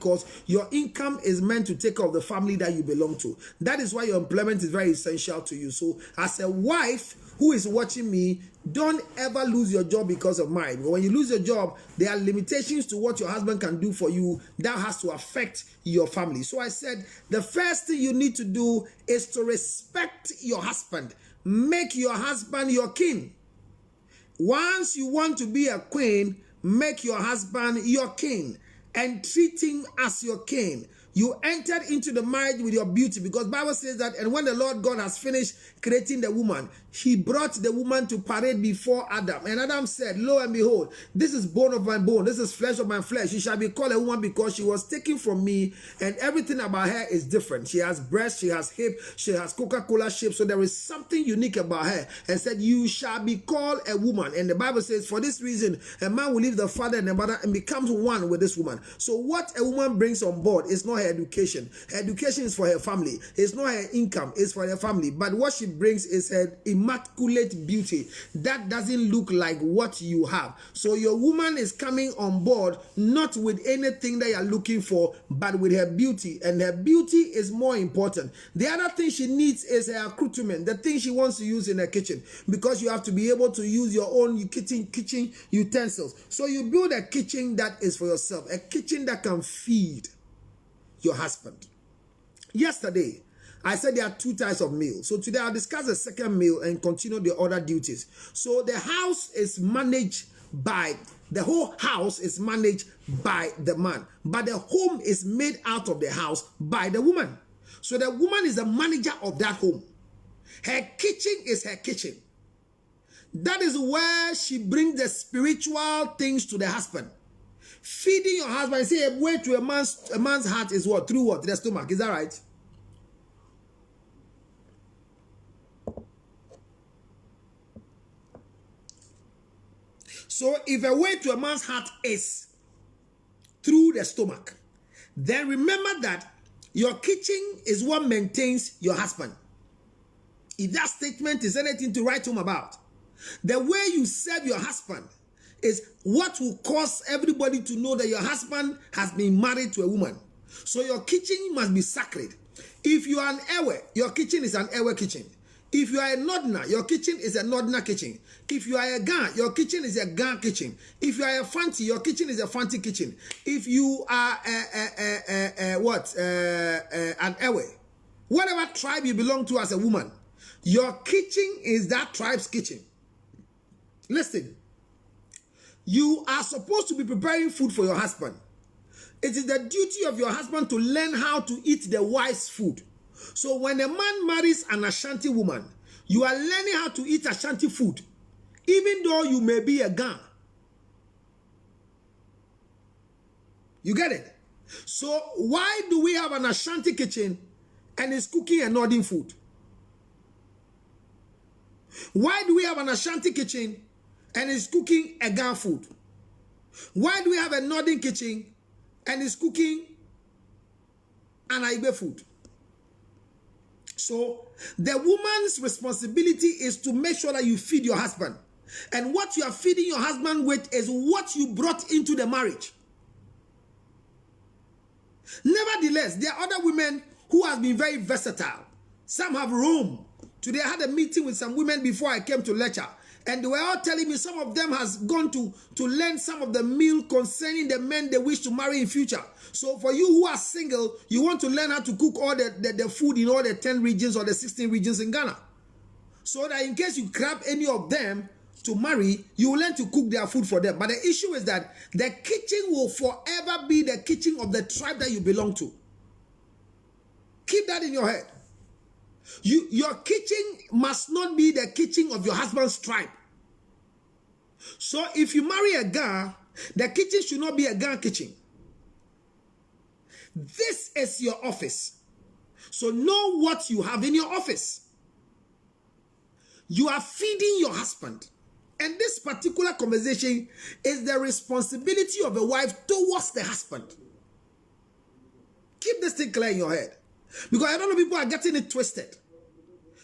because your income is meant to take care of the family that you belong to. That is why your employment is very essential to you. So as a wife who is watching me, don't ever lose your job because of mine. When you lose your job, there are limitations to what your husband can do for you that has to affect your family. So I said, the first thing you need to do is to respect your husband. Make your husband your king. Once you want to be a queen, make your husband your king and treat him as your king. You entered into the marriage with your beauty, because the Bible says that, and when the Lord God has finished creating the woman, he brought the woman to parade before Adam. And Adam said, lo and behold, this is bone of my bone, this is flesh of my flesh. She shall be called a woman because she was taken from me, and everything about her is different. She has breast, she has hip, she has Coca-Cola shape. So there is something unique about her. And said, you shall be called a woman. And the Bible says, for this reason, a man will leave the father and the mother and becomes one with this woman. So what a woman brings on board is not her education. Her education is for her family. It's not her income, it's for her family. But what she brings is her immaculate beauty that doesn't look like what you have. So your woman is coming on board not with anything that you're looking for, but with her beauty. And her beauty is more important. The other thing she needs is her accoutrement, the thing she wants to use in her kitchen, because you have to be able to use your own kitchen utensils. So you build a kitchen that is for yourself, a kitchen that can feed your husband. Yesterday, I said there are two types of meals. So today I'll discuss the second meal and continue the other duties. So the house is managed by, the whole house is managed by the man, but the home is made out of the house by the woman. So the woman is the manager of that home. Her kitchen is her kitchen. That is where she brings the spiritual things to the husband. Feeding your husband, say a way to a man's heart is what? Through what? The stomach. Is that right? So if a way to a man's heart is through the stomach, then remember that your kitchen is what maintains your husband. If that statement is anything to write home about, the way you serve your husband is what will cause everybody to know that your husband has been married to a woman. So your kitchen must be sacred. If you are an Ewe, your kitchen is an Ewe kitchen. If you are a Nodna, your kitchen is a Nodna kitchen. If you are a Gan, your kitchen is a Gan kitchen. If you are a Fanti, your kitchen is a Fanti kitchen. If you are an Ewe, whatever tribe you belong to as a woman, your kitchen is that tribe's kitchen. Listen. You are supposed to be preparing food for your husband. It is the duty of your husband to learn how to eat the wise food. So when a man marries an Ashanti woman, you are learning how to eat Ashanti food, even though you may be a Ga. You get it? So why do we have an Ashanti kitchen and it's cooking a Northern food? Why do we have an Ashanti kitchen and it's cooking a Ga food? Why do we have a Northern kitchen and it's cooking an Ibe food? So the woman's responsibility is to make sure that you feed your husband. And what you are feeding your husband with is what you brought into the marriage. Nevertheless, there are other women who have been very versatile. Some have roamed. Today I had a meeting with some women before I came to lecture. And they were all telling me some of them has gone to learn some of the meal concerning the men they wish to marry in future. So for you who are single, you want to learn how to cook all the food in all the 10 regions or the 16 regions in Ghana. So that in case you grab any of them to marry, you will learn to cook their food for them. But the issue is that the kitchen will forever be the kitchen of the tribe that you belong to. Keep that in your head. Your kitchen must not be the kitchen of your husband's tribe. So if you marry a Ga, the kitchen should not be a Ga kitchen. This is your office. So know what you have in your office. You are feeding your husband. And this particular conversation is the responsibility of a wife towards the husband. Keep this thing clear in your head. Because I don't know, people are getting it twisted.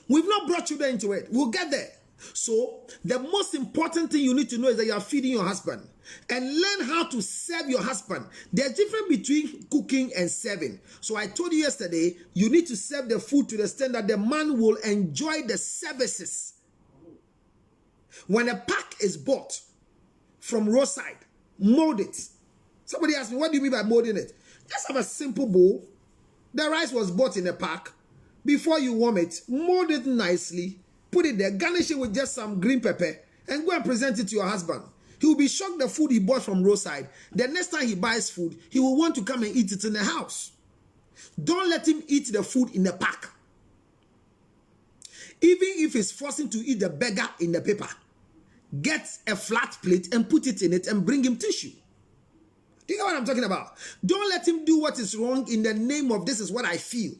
We've not brought children into it. We'll get there. So the most important thing you need to know is that you are feeding your husband. and learn how to serve your husband. There's difference between cooking and serving. So I told you yesterday, you need to serve the food to the extent that the man will enjoy the services. When a pack is bought from roadside, mold it. Somebody asked me, what do you mean by molding it? Just have a simple bowl. The rice was bought in a pack. Before you warm it, mold it nicely, put it there, garnish it with just some green pepper, and go and present it to your husband. He will be shocked the food he bought from roadside. The next time he buys food, he will want to come and eat it in the house. Don't let him eat the food in the pack. Even if he's forcing to eat the burger in the paper, get a flat plate and put it in it and bring him tissue. Do you know what I'm talking about? Don't let him do what is wrong in the name of this is what I feel.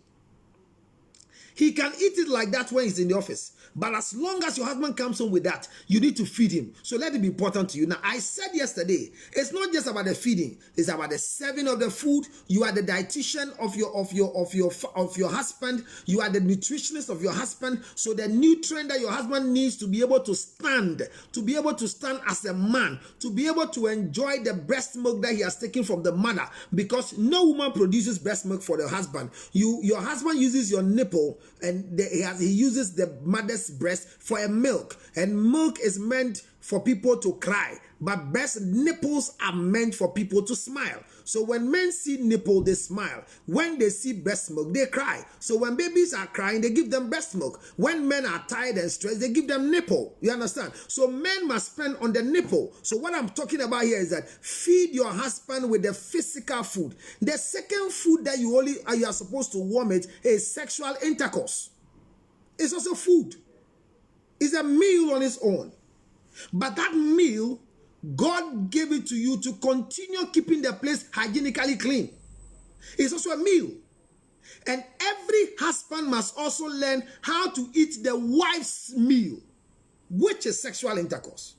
He can eat it like that when he's in the office. But as long as your husband comes home with that, you need to feed him. So let it be important to you. Now, I said yesterday, it's not just about the feeding. It's about the serving of the food. You are the dietitian of your husband. You are the nutritionist of your husband. So the nutrient that your husband needs to be able to stand as a man, to be able to enjoy the breast milk that he has taken from the mother, because no woman produces breast milk for the husband. Your husband uses your nipple, and he uses the mother's breast for a milk, and milk is meant for people to cry, but breast nipples are meant for people to smile. So when men see nipple, they smile. When they see breast milk, they cry. So when babies are crying, they give them breast milk. When men are tired and stressed, they give them nipple. You understand? So men must spend on the nipple. So what I'm talking about here is that feed your husband with the physical food. The second food that you are supposed to warm it is sexual intercourse. It's also food. It's a meal on its own. But that meal, God gave it to you to continue keeping the place hygienically clean. It's also a meal. And every husband must also learn how to eat the wife's meal, which is sexual intercourse.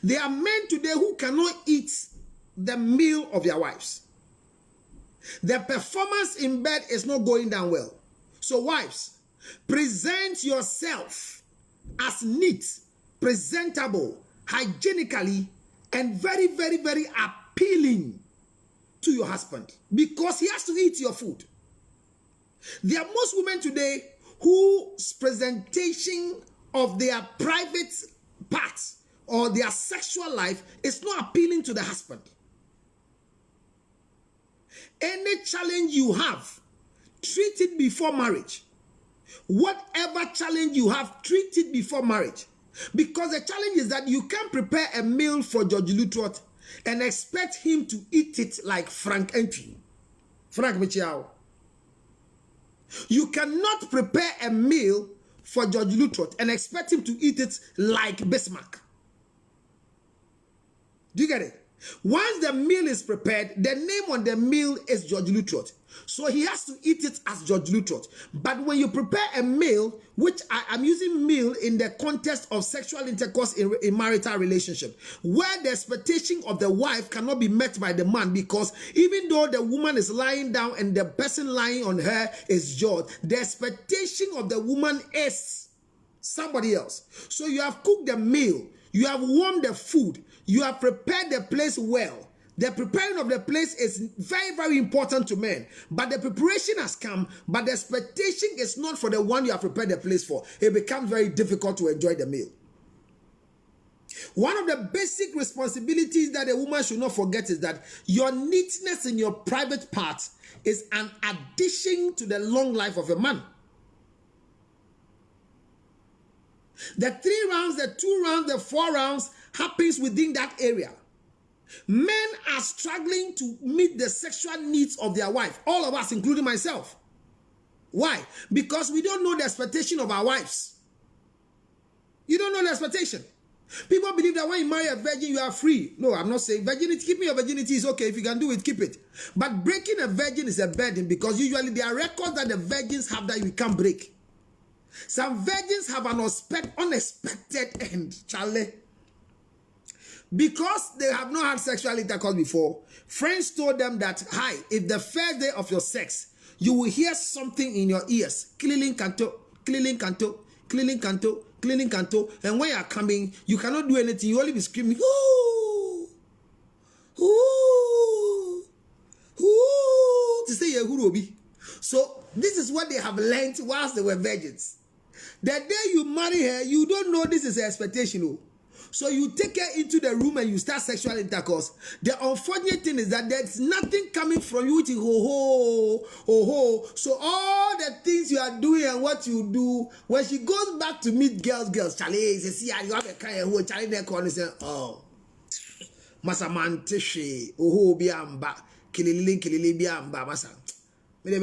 There are men today who cannot eat the meal of their wives. Their performance in bed is not going down well. So wives, present yourself as neat, presentable, hygienically, and very, very, very appealing to your husband, because he has to eat your food. There are most women today whose presentation of their private parts or their sexual life is not appealing to the husband. Any challenge you have, treat it before marriage. Whatever challenge you have, treat it before marriage. Because the challenge is that you can't prepare a meal for George Lutrot and expect him to eat it like Frank Entry. Frank Michiao. You cannot prepare a meal for George Lutrot and expect him to eat it like Bismarck. Do you get it? Once the meal is prepared, the name on the meal is George Lutrot. So he has to eat it as George Lutrot. But when you prepare a meal, which I'm using meal in the context of sexual intercourse in marital relationship, where the expectation of the wife cannot be met by the man, because even though the woman is lying down and the person lying on her is George, the expectation of the woman is somebody else. So you have cooked the meal, you have warmed the food, you have prepared the place well. The preparing of the place is very, very important to men. But the preparation has come, but the expectation is not for the one you have prepared the place for. It becomes very difficult to enjoy the meal. One of the basic responsibilities that a woman should not forget is that your neatness in your private part is an addition to the long life of a man. The 3 rounds, the 2 rounds, the 4 rounds happens within that area. Men are struggling to meet the sexual needs of their wife. All of us, including myself. Why? Because we don't know the expectation of our wives. You don't know the expectation. People believe that when you marry a virgin, you are free. No, I'm not saying virginity. Keeping your virginity is okay. If you can do it, keep it. But breaking a virgin is a burden, because usually there are records that the virgins have that you can't break. Some virgins have an unexpected end, Charlie. Because they have not had sexual intercourse before, friends told them that, hi, if the first day of your sex, you will hear something in your ears, cleaning canto, cleaning canto, cleaning canto, cleaning canto, and when you are coming, you cannot do anything, you only be screaming, ooh. Ooh, ooh, to say Yehurobi. So this is what they have learned whilst they were virgins. The day you marry her, you don't know this is her expectation. Oh. So you take her into the room and you start sexual intercourse. The unfortunate thing is that there's nothing coming from you which is ho. So all the things you are doing and what you do, when she goes back to meet girls, Charlie, see, you have a kind of who Charlie there calling say, oh, Masamantishi, biamba, kilili biamba, masa. Because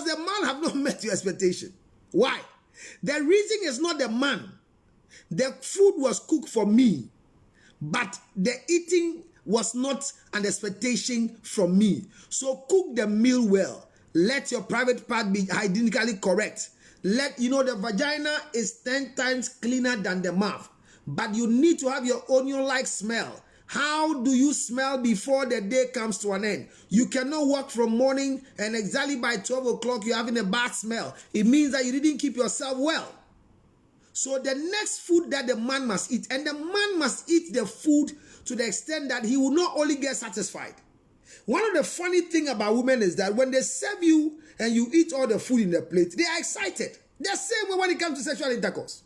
the man have not met your expectation. Why? The reason is not the man. The food was cooked for me, but the eating was not an expectation from me. So cook the meal well. Let your private part be hygienically correct. Let you know the vagina is 10 times cleaner than the mouth, but you need to have your onion-like smell. How do you smell before the day comes to an end? You cannot work from morning and exactly by 12 o'clock you're having a bad smell. It means that you didn't keep yourself well. So the next food that the man must eat, and the man must eat the food to the extent that he will not only get satisfied. One of the funny things about women is that when they serve you and you eat all the food in the plate, they are excited. The same way when it comes to sexual intercourse.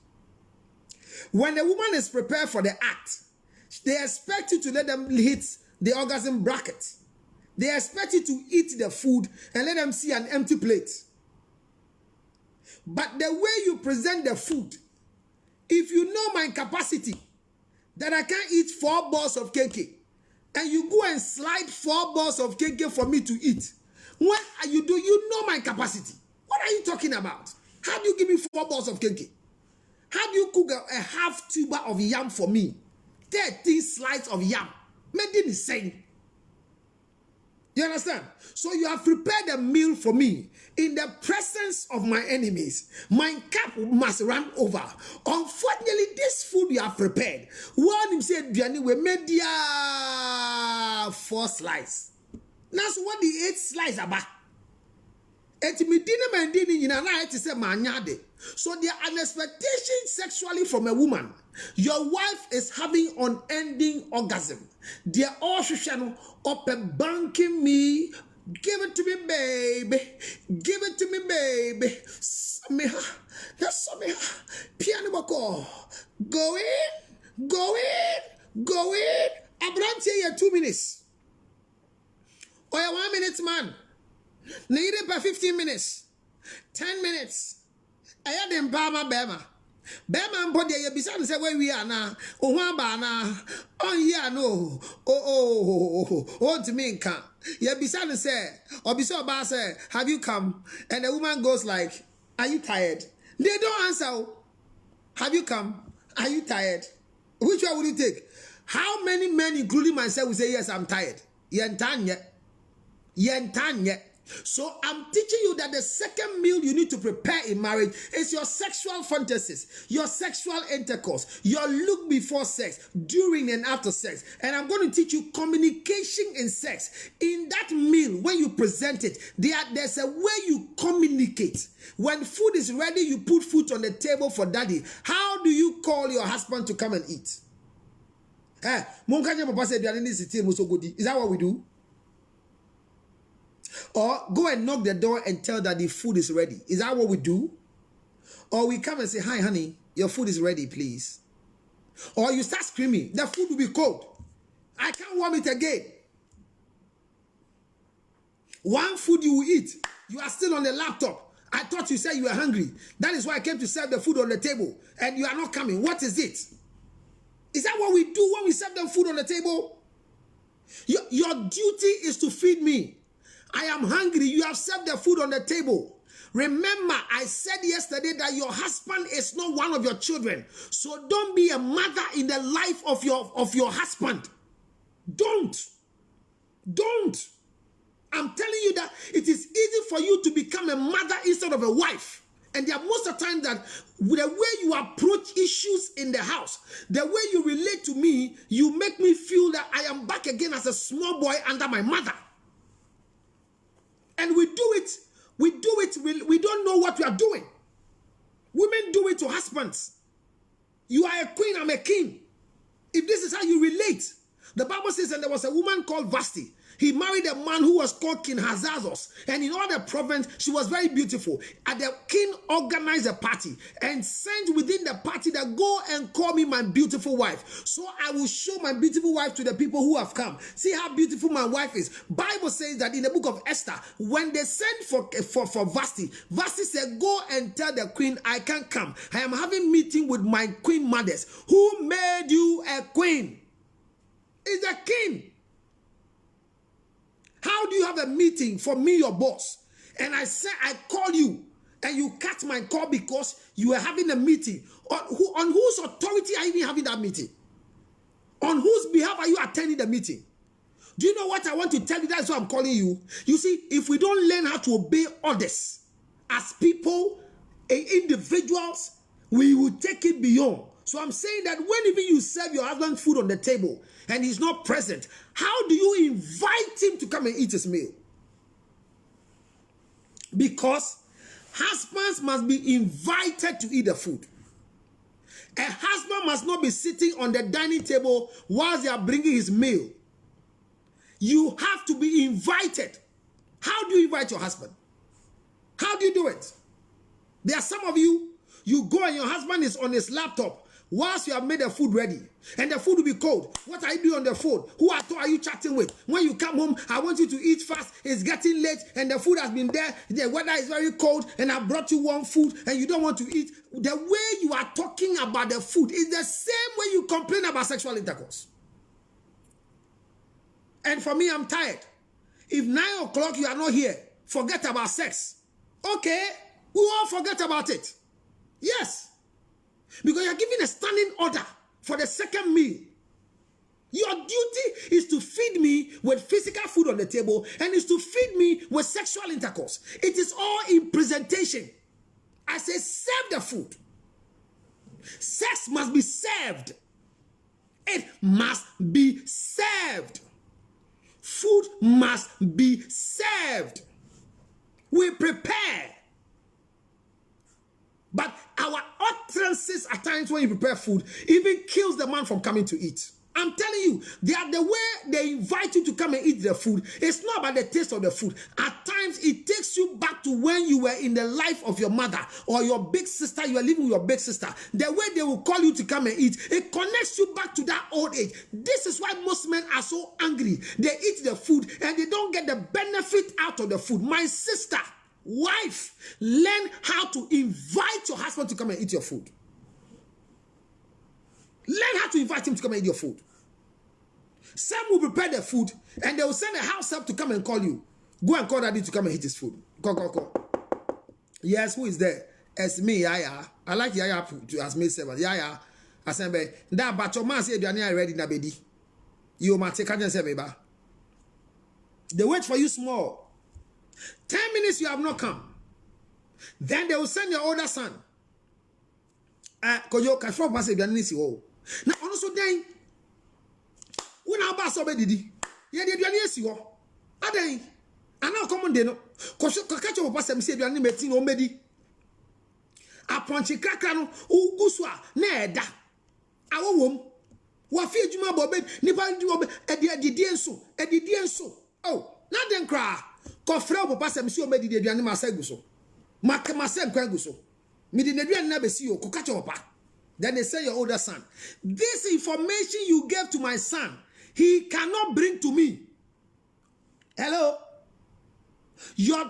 When the woman is prepared for the act, they expect you to let them hit the orgasm bracket. They expect you to eat the food and let them see an empty plate. But the way you present the food, if you know my capacity, that I can eat 4 balls of cake, and you go and slide 4 balls of cake for me to eat, what are you doing? You know my capacity. What are you talking about? How do you give me 4 balls of cake? How do you cook a half tuber of yam for me? 13 slices of yam. Made in the same. You understand? So you have prepared a meal for me in the presence of my enemies. My cup must run over. Unfortunately, this food you have prepared, one him said, we made 4 slices. That's what the 8 slices about. So there are an expectation sexually from a woman. Your wife is having unending orgasm. They are all up and banking me. Give it to me, baby. Give it to me, baby. That's piano bako. Go in. Abrante here 2 minutes. Or 1 minute, man. Need it by 15 minutes. 10 minutes. I had them Bama. Bema body ya bisa say where we are now. Oh ba na. Oh yeah no. Oh to me nka. Ya bisa say obisa ba say have you come? And the woman goes like, are you tired? They don't answer. Have you come? Are you tired? Which one will you take? How many men including myself will say yes I'm tired? Yentanye. So I'm teaching you that the second meal you need to prepare in marriage is your sexual fantasies, your sexual intercourse, your look before sex, during and after sex. And I'm going to teach you communication in sex. In that meal, when you present it, there's a way you communicate. When food is ready, you put food on the table for daddy. How do you call your husband to come and eat? Is that what we do? Or go and knock the door and tell that the food is ready. Is that what we do? Or we come and say, hi, honey, your food is ready, please. Or you start screaming, the food will be cold. I can't warm it again. One food you will eat, you are still on the laptop. I thought you said you were hungry. That is why I came to serve the food on the table. And you are not coming. What is it? Is that what we do when we serve them food on the table? Your duty is to feed me. I am hungry. You have served the food on the table. Remember, I said yesterday that your husband is not one of your children. So don't be a mother in the life of your husband. Don't. I'm telling you that it is easy for you to become a mother instead of a wife. And there are most of the time that the way you approach issues in the house, the way you relate to me, you make me feel that I am back again as a small boy under my mother. And we do it, we don't know what we are doing. Women do it to husbands. You are a queen, I'm a king. If this is how you relate, the Bible says, and there was a woman called Vashti. He married a man who was called King Hazazos. And in all the province, she was very beautiful. And the king organized a party and sent within the party that go and call me my beautiful wife. So I will show my beautiful wife to the people who have come. See how beautiful my wife is. Bible says that in the book of Esther, when they sent for Vashti, Vashti said, go and tell the queen, I can't come. I am having meeting with my queen mothers. Who made you a queen? It's the king. How do you have a meeting for me, your boss? And I say, I call you and you cut my call because you are having a meeting. On whose authority are you even having that meeting? On whose behalf are you attending the meeting? Do you know what I want to tell you? That's why I'm calling you. You see, if we don't learn how to obey others as people, individuals, we will take it beyond. So I'm saying that when even you serve your husband food on the table and he's not present, how do you invite him to come and eat his meal? Because husbands must be invited to eat the food. A husband must not be sitting on the dining table whilst they are bringing his meal. You have to be invited. How do you invite your husband? How do you do it? There are some of you, you go and your husband is on his laptop whilst you have made the food ready, and the food will be cold. What are you doing on the phone? Who are you chatting with? When you come home, I want you to eat fast. It's getting late, and the food has been there. The weather is very cold, and I brought you warm food, and you don't want to eat. The way you are talking about the food is the same way you complain about sexual intercourse. And for me, I'm tired. If 9 o'clock you are not here, forget about sex. Okay, we all forget about it. Yes. Because you're giving a standing order for the second meal. Your duty is to feed me with physical food on the table and is to feed me with sexual intercourse. It is all in presentation. I say serve the food. Sex must be served. It must be served. Food must be served. We prepare. But our utterances at times when you prepare food even kills the man from coming to eat. I'm telling you, the way they invite you to come and eat the food, it's not about the taste of the food. At times, it takes you back to when you were in the life of your mother or your big sister. You are living with your big sister. The way they will call you to come and eat, it connects you back to that old age. This is why most men are so angry. They eat the food and they don't get the benefit out of the food. My sister, wife, learn how to invite your husband to come and eat your food. Learn how to invite him to come and eat your food. Some will prepare the food and they will send a house help to come and call you. Go and call daddy to come and eat his food. Call. Yes, who is there? It's me, Yaya. I like Yaya to ask me seven. Yaya, I said, that but your man said you are ready na baby. You might take and say, baby. They wait for you small. 10 minutes you have not come. Then they will send your older son. Because you can from pass if you are now, also then, when I pass over Didi, you did your niece. I then, I now come on deno. Because you catch your pass and say you are meeting or medi. A punchy crackano, who guswa, neda. Our womb. What feed you, my bobbin, Nipan, Edienso. Oh, not then cry. Cofreo pass and see you made the animal seguso. Macamasen Quaguso. Midinedian never see you, Cocachopa. Then they say your older son. This information you gave to my son, he cannot bring to me. Hello? Your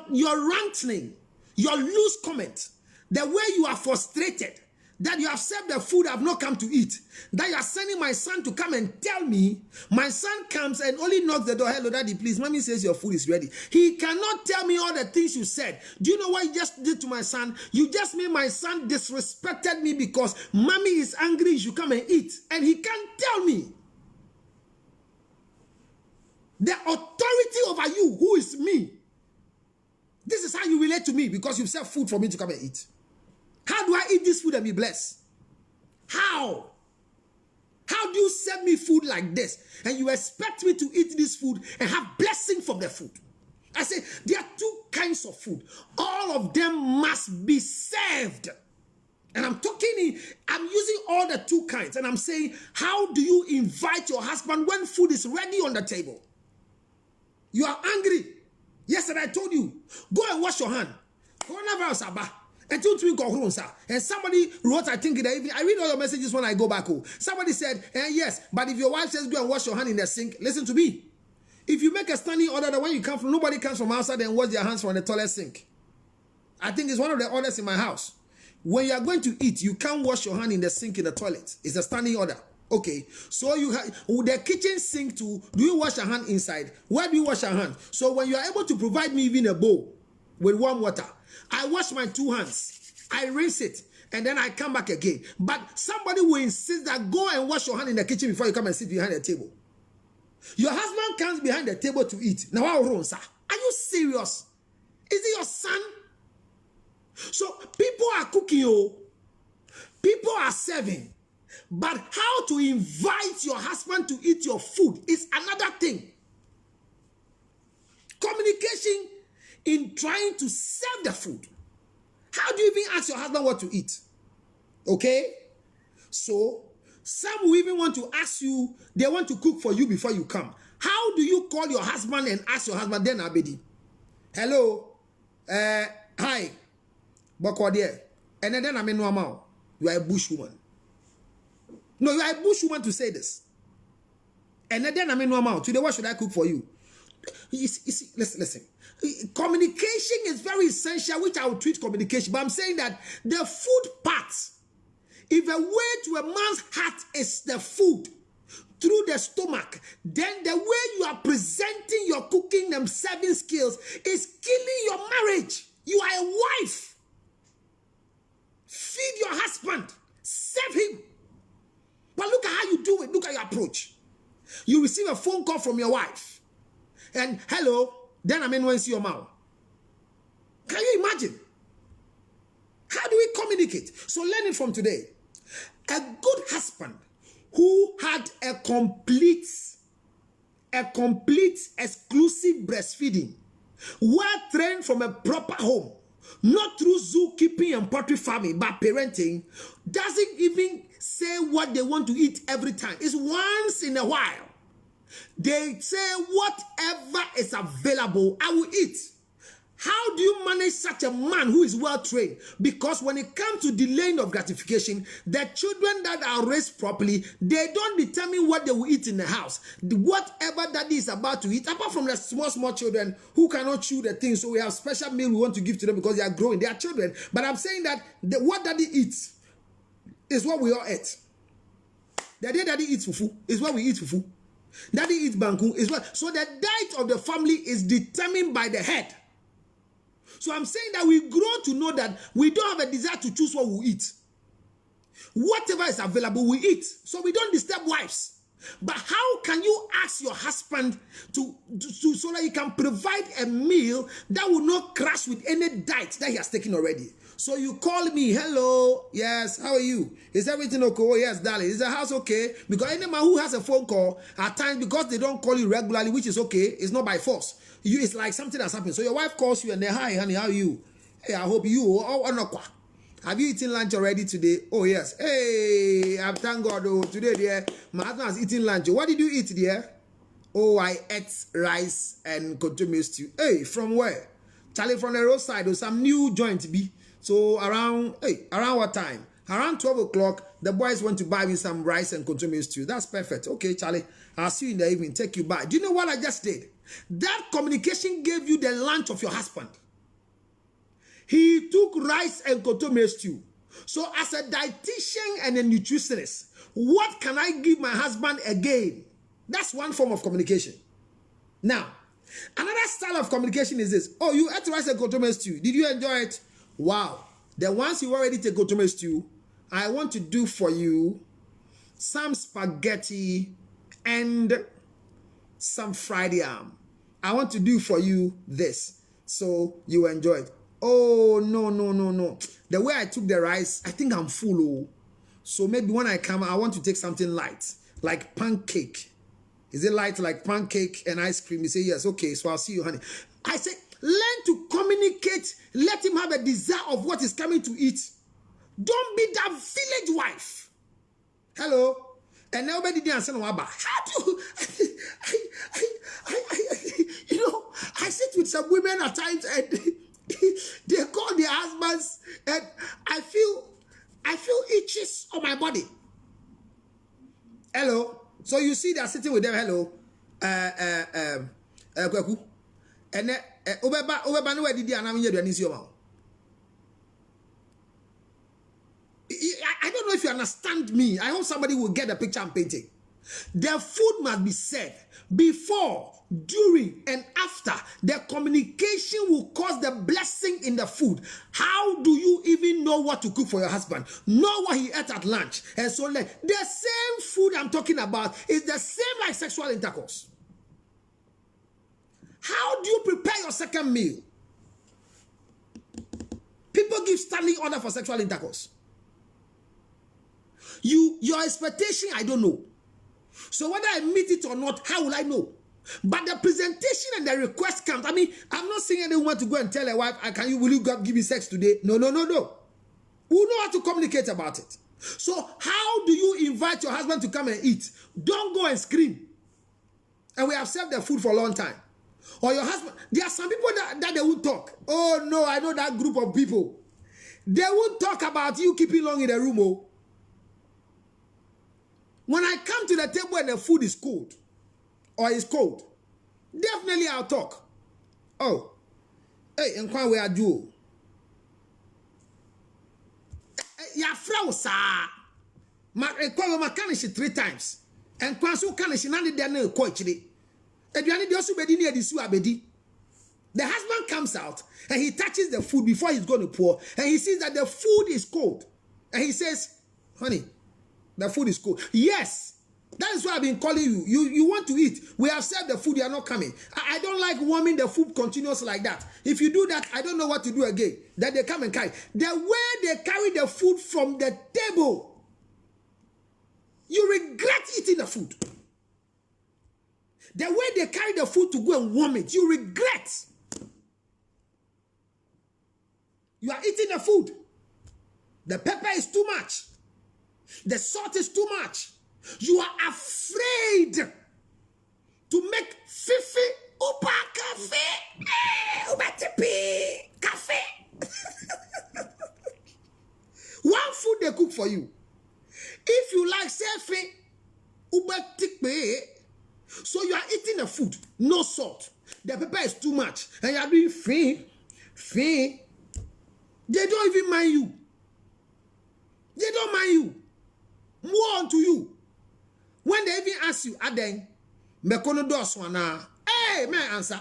ranting, your loose comment, the way you are frustrated, that you have served the food I have not come to eat, that you are sending my son to come and tell me, my son comes and only knocks the door, hello daddy, please, mommy says your food is ready. He cannot tell me all the things you said. Do you know what you just did to my son? You just made my son disrespected me because mommy is angry, you should come and eat. And he can't tell me. The authority over you, who is me. This is how you relate to me because you've served food for me to come and eat. How do I eat this food and be blessed? How? How do you serve me food like this and you expect me to eat this food and have blessing from the food? I say there are two kinds of food. All of them must be served. And I'm using all the two kinds. And I'm saying, how do you invite your husband when food is ready on the table? You are angry. Yesterday I told you, go and wash your hand. Coronavirus abba. And somebody wrote, I think in the evening, I read all your messages when I go back home. Somebody said, yes, but if your wife says go and wash your hand in the sink, listen to me. If you make a standing order that when you come from, nobody comes from outside and wash their hands from the toilet sink. I think it's one of the orders in my house. When you are going to eat, you can't wash your hand in the sink in the toilet. It's a standing order. Okay, so you have the kitchen sink too. Do you wash your hand inside? Where do you wash your hand? So when you are able to provide me even a bowl with warm water, I wash my two hands, I rinse it, and then I come back again. But somebody will insist that go and wash your hand in the kitchen before you come and sit behind the table. Your husband comes behind the table to eat. Now, are you serious? Is it your son? So people are cooking, people are serving. But how to invite your husband to eat your food is another thing. Communication in trying to serve the food. How do you even ask your husband what to eat? Okay? So, some will even want to ask you, they want to cook for you before you come. How do you call your husband and ask your husband, then Abedi? Hello? Hi. Bokwadier. And then I'm in normal. You are a bushwoman. No, you are a bushwoman to say this. And then I'm in normal. Today, what should I cook for you? Listen. Communication is very essential, which I will treat communication. But I'm saying that the food part, if a way to a man's heart is the food through the stomach, then the way you are presenting your cooking and serving skills is killing your marriage. You are a wife. Feed your husband. Serve him. But look at how you do it. Look at your approach. You receive a phone call from your wife. And hello, then I'm in when see your mouth. Can you imagine? How do we communicate? So learn it from today. A good husband who had a complete exclusive breastfeeding, well trained from a proper home, not through zookeeping and poultry farming, but parenting, doesn't even say what they want to eat every time. It's once in a while. They say whatever is available, I will eat. How do you manage such a man who is well trained? Because when it comes to delaying of gratification, the children that are raised properly, they don't determine what they will eat in the house. Whatever daddy is about to eat, apart from the small children who cannot chew the things, so we have special meal we want to give to them because they are growing, they are children. But I'm saying that what daddy eats is what we all eat. The day daddy eats fufu is what we eat fufu. Daddy eats banku is what. So the diet of the family is determined by the head. So I'm saying that we grow to know that we don't have a desire to choose what we eat. Whatever is available, we eat. So we don't disturb wives. But how can you ask your husband to so that he can provide a meal that will not crash with any diet that he has taken already? So you call me, hello, yes, how are you? Is everything okay? Oh, yes, darling. Is the house okay? Because any man who has a phone call, at times, because they don't call you regularly, which is okay, it's not by force. It's like something that's happened. So your wife calls you and they, hi, honey, how are you? Hey, I hope you, have you eaten lunch already today? Oh, yes. Hey, I thank God, oh, today, dear, my husband has eaten lunch. What did you eat, dear? Oh, I ate rice and contomato stew. Hey, from where? Charlie, from the roadside, or some new joint be. So around what time? Around 12 o'clock, the boys went to buy me some rice and contomato stew. That's perfect. Okay, Charlie, I'll see you in the evening. Take you back. Do you know what I just did? That communication gave you the lunch of your husband. He took rice and contomato stew. So as a dietitian and a nutritionist, what can I give my husband again? That's one form of communication. Now, another style of communication is this. Oh, you ate rice and contomato stew. Did you enjoy it? Wow. The ones you already take contomato stew, I want to do for you some spaghetti and some fried yam. I want to do for you this. So you enjoy it. Oh, no. The way I took the rice, I think I'm full. Oh. So maybe when I come, I want to take something light, like pancake. Is it light like pancake and ice cream? You say, yes, okay, so I'll see you, honey. I say, learn to communicate. Let him have a desire of what is coming to eat. Don't be that village wife. Hello? And nobody didn't answer no about. How do you know, I sit with some women at times and they call their husbands and I feel itches on my body. Hello? So you see they're sitting with them, hello. Kweku. And then Obeba no did I don't know if you understand me. I hope somebody will get the picture I'm painting. The food must be served before, during, and after. The communication will cause the blessing in the food. How do you even know what to cook for your husband? Know what he ate at lunch. And so the same food I'm talking about is the same like sexual intercourse. How do you prepare your second meal? People give standing order for sexual intercourse. Your expectation, I don't know. So whether I meet it or not, how will I know? But the presentation and the request comes. I mean, I'm not saying anyone to go and tell a wife, will you give me sex today? No. We know how to communicate about it. So how do you invite your husband to come and eat? Don't go and scream. And we have served the food for a long time. Or your husband, there are some people that they won't talk. Oh no, I know that group of people. They won't talk about you keeping long in the room. Oh. When I come to the table and the food is cold, or is cold, definitely I'll talk. Oh, hey, and kwa we are do. Ya frau sa. Ma kwa ma kanishi 3 times. And kwa so kanishi nani de na ko chiri. Eduani de osu bedi ni edisu abedi. The husband comes out and he touches the food before he's going to pour, and he sees that the food is cold. And he says, honey, the food is cold. Yes, that is why I've been calling you. You want to eat. We have served the food. You are not coming. I don't like warming the food continuously like that. If you do that, I don't know what to do again. That they come and carry. The way they carry the food from the table, you regret eating the food. The way they carry the food to go and warm it, you regret. You are eating the food. The pepper is too much. The salt is too much. You are afraid to make fifi upa cafe. Uba tipi cafe. One food they cook for you. If you like selfie, uba tipi. So you are eating the food, no salt. The pepper is too much. And you are doing fin. They don't even mind you. They don't mind you. More onto you. When they even ask you, Aden, mekono dos wana. Hey, may I answer?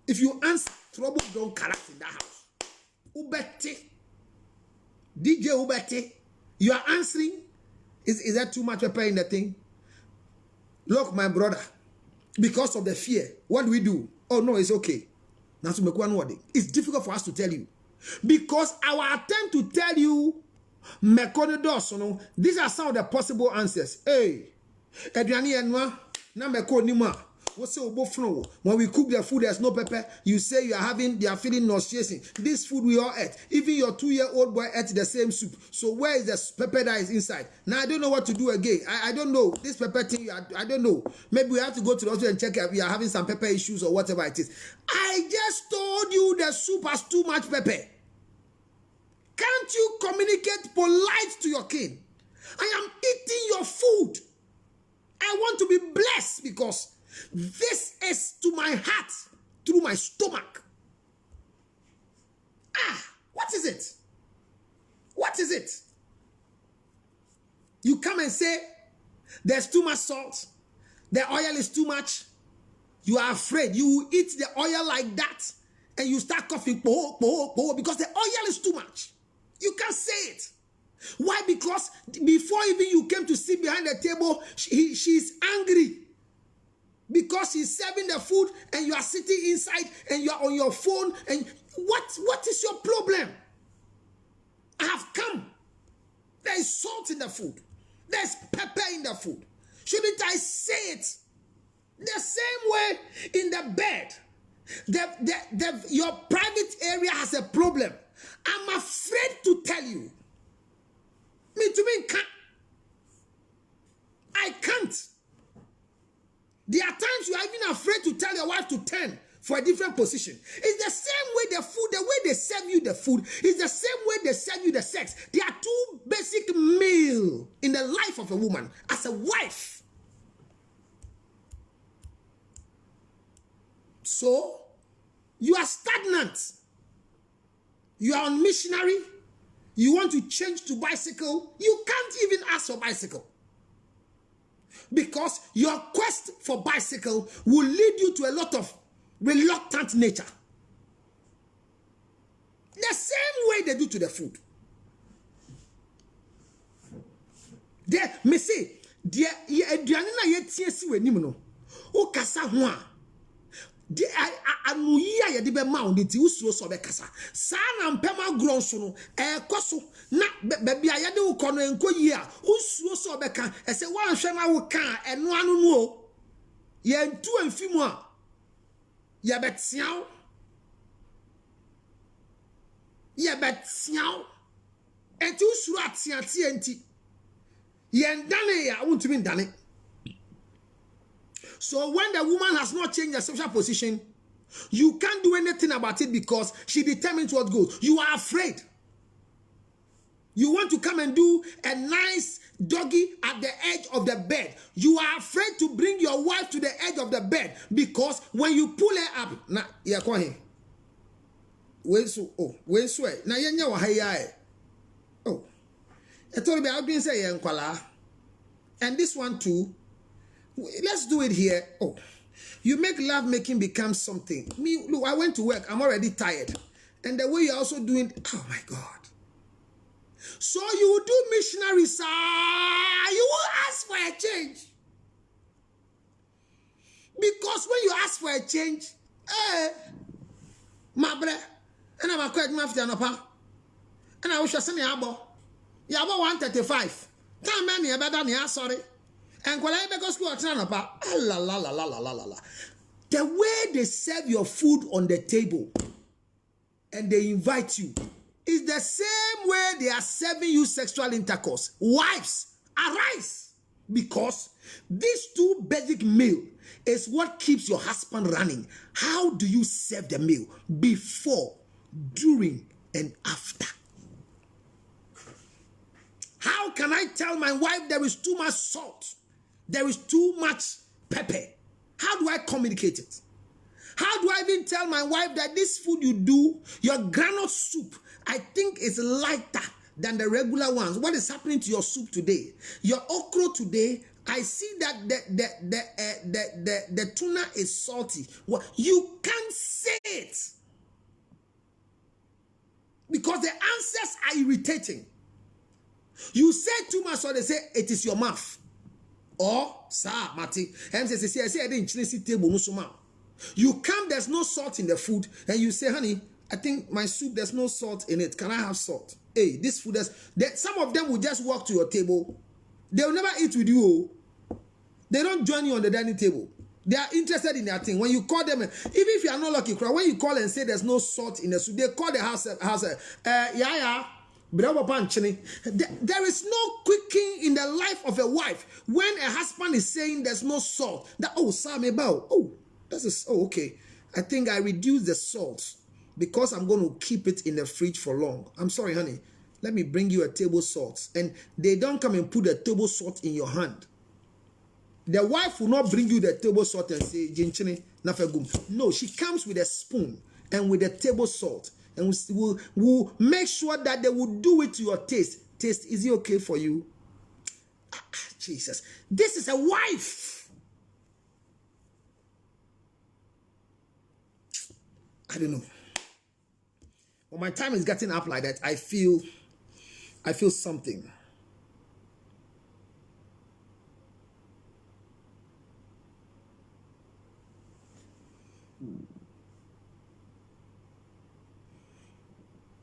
If you answer, trouble don't collapse in that house. Ubete. DJ Ubete. You are answering. Is that too much pepper in the thing? Look, my brother, because of the fear, what do we do? Oh no, it's okay. It's difficult for us to tell you. Because our attempt to tell you, these are some of the possible answers. Hey, when we cook the food, there's no pepper. You say they are feeling nauseous. This food we all ate. Even your 2-year-old boy ate the same soup. So where is the pepper that is inside? Now I don't know what to do again. I don't know. This pepper thing, I don't know. Maybe we have to go to the hospital and check if we are having some pepper issues or whatever it is. I just told you the soup has too much pepper. Can't you communicate polite to your king? I am eating your food. I want to be blessed because this is to my heart through my stomach. What is it? What is it? You come and say, there's too much salt. The oil is too much. You are afraid. You will eat the oil like that and you start coughing because the oil is too much. You can't say it. Why? Because before even you came to sit behind the table, she's angry. Because he's serving the food and you are sitting inside and you are on your phone. And what is your problem? I have come. There is salt in the food. There's pepper in the food. Shouldn't I say it? The same way in the bed. Your private area has a problem. I'm afraid to tell you. Me to me can't. I can't. There are times you are even afraid to tell your wife to turn for a different position. It's the same way the food, the way they serve you the food, is the same way they serve you the sex. There are two basic meals in the life of a woman as a wife. So, you are stagnant. You are on missionary. You want to change to bicycle. You can't even ask for bicycle. Because your quest for bicycle will lead you to a lot of reluctant nature. The same way they do to the food. There, me say, there, aduane na yetie si w'anim no. O kasa ho a. De anuyi a yede be ma oni ti usuro so be kasa. Sa na mpema gronso no, ekoso na be bia yede wo kono enkoyi a, usuro so be kan, ese wan hwe na wo kan eno anu no o. Ye ntu amfimu a. Ye betiaw. Ye betiaw. Enti usuro atiatia enti. Ye ndane ya wontumi ndane. So when the woman has not changed her social position, you can't do anything about it because she determines what goes. You are afraid. You want to come and do a nice doggy at the edge of the bed. You are afraid to bring your wife to the edge of the bed because when you pull her up, na yeah, come here. When so na yenya wa haya. Oh, I told me I've been saying kwala, and this one too. Let's do it here. Oh, you make love making become something. Me, look, I went to work. I'm already tired. And the way you're also doing, oh my God. So you will do missionary, sir. You will ask for a change. Because when you ask for a change, my brother, and I'm a quick mafia no pa. And I wish I send you abo. You about 135. Time man, you better than sorry. And when I go school, the way they serve your food on the table and they invite you is the same way they are serving you sexual intercourse. Wives, arise, because these two basic meals is what keeps your husband running. How do you serve the meal? Before, during, and after. How can I tell my wife there is too much salt? There is too much pepper. How do I communicate it? How do I even tell my wife that this food you do, your granite soup, I think is lighter than the regular ones? What is happening to your soup today? Your okra today, I see that the tuna is salty. Well, you can't say it. Because the answers are irritating. You say too much, so they say it is your mouth. Or, sir, Mati, you come, there's no salt in the food, and you say, honey, I think my soup, there's no salt in it. Can I have salt? Hey, this food, some of them will just walk to your table. They will never eat with you. They don't join you on the dining table. They are interested in their thing. When you call them, even if you are not lucky, when you call and say there's no salt in the soup, they call the house, yeah. There is no quicking in the life of a wife when a husband is saying there's no salt. That okay. I think I reduced the salt because I'm going to keep it in the fridge for long. I'm sorry, honey. Let me bring you a table salt. And they don't come and put a table salt in your hand. The wife will not bring you the table salt and say, Jinchini, nafegum. No, she comes with a spoon and with a table salt. And we'll make sure that they will do it to your taste. Taste, is it okay for you? Jesus. This is a wife. I don't know. When my time is getting up like that, I feel something.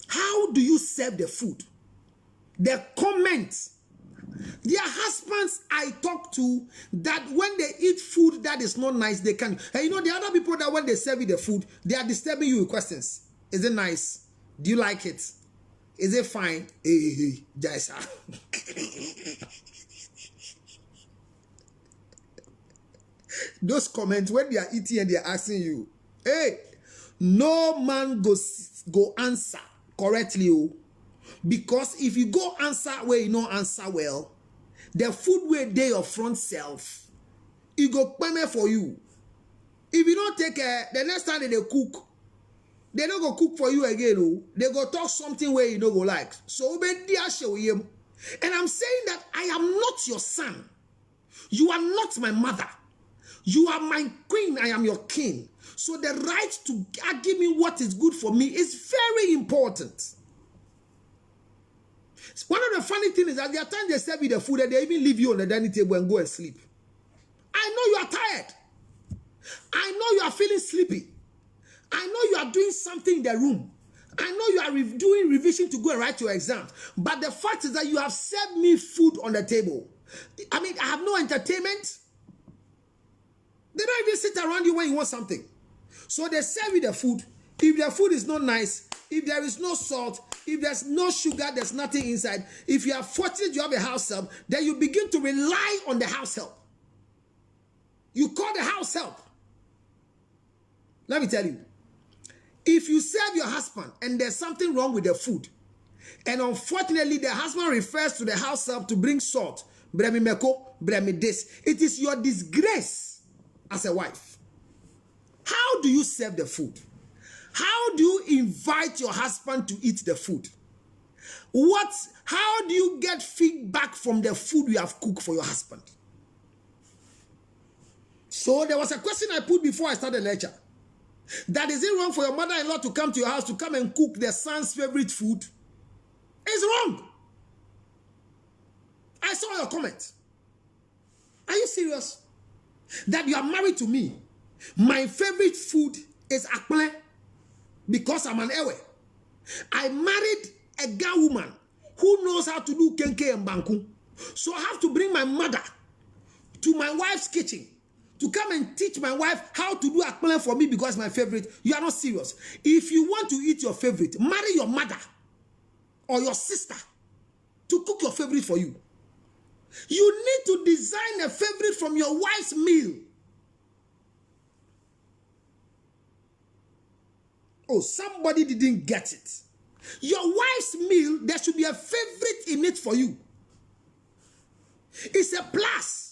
How do you serve the food? The comments. Their husbands I talk to, that when they eat food that is not nice, they can. And you know, the other people that when they serve you the food, they are disturbing you with questions. Is it nice? Do you like it? Is it fine? Hey, Jaisa. Those comments when they are eating and they are asking you, hey, no man go answer correctly. Oh. Because if you go answer where you don't answer well, the food where they your front self, it go payment for you. If you don't take care, the next time they cook, they don't go cook for you again. Oh. They go talk something where you don't go like. So and I'm saying that I am not your son. You are not my mother. You are my queen. I am your king. So the right to give me what is good for me is very important. One of the funny things is that there are times they serve you the food and they even leave you on the dining table and go and sleep. I know you are tired. I know you are feeling sleepy. I know you are doing something in the room. I know you are doing revision to go and write your exams. But the fact is that you have served me food on the table. I mean, I have no entertainment. They don't even sit around you when you want something. So they serve you the food. If the food is not nice, if there is no salt, if there's no sugar, there's nothing inside. If you are fortunate you have a house help, then you begin to rely on the house help. You call the house help. Let me tell you. If you serve your husband and there's something wrong with the food, and unfortunately the husband refers to the house help to bring salt, bremi meko, bremi this, it is your disgrace as a wife. How do you serve the food? How do you invite your husband to eat the food? How do you get feedback from the food you have cooked for your husband? So there was a question I put before I started the lecture. That is it wrong for your mother-in-law to come to your house to come and cook their son's favorite food? It's wrong. I saw your comment. Are you serious? That you are married to me. My favorite food is akple because I'm an ewe. I married a girl woman who knows how to do kenke and banku. So I have to bring my mother to my wife's kitchen to come and teach my wife how to do akple for me because my favorite. You are not serious. If you want to eat your favorite, marry your mother or your sister to cook your favorite for you. You need to design a favorite from your wife's meal. Oh, somebody didn't get it. Your wife's meal, there should be a favorite in it for you. It's a plus.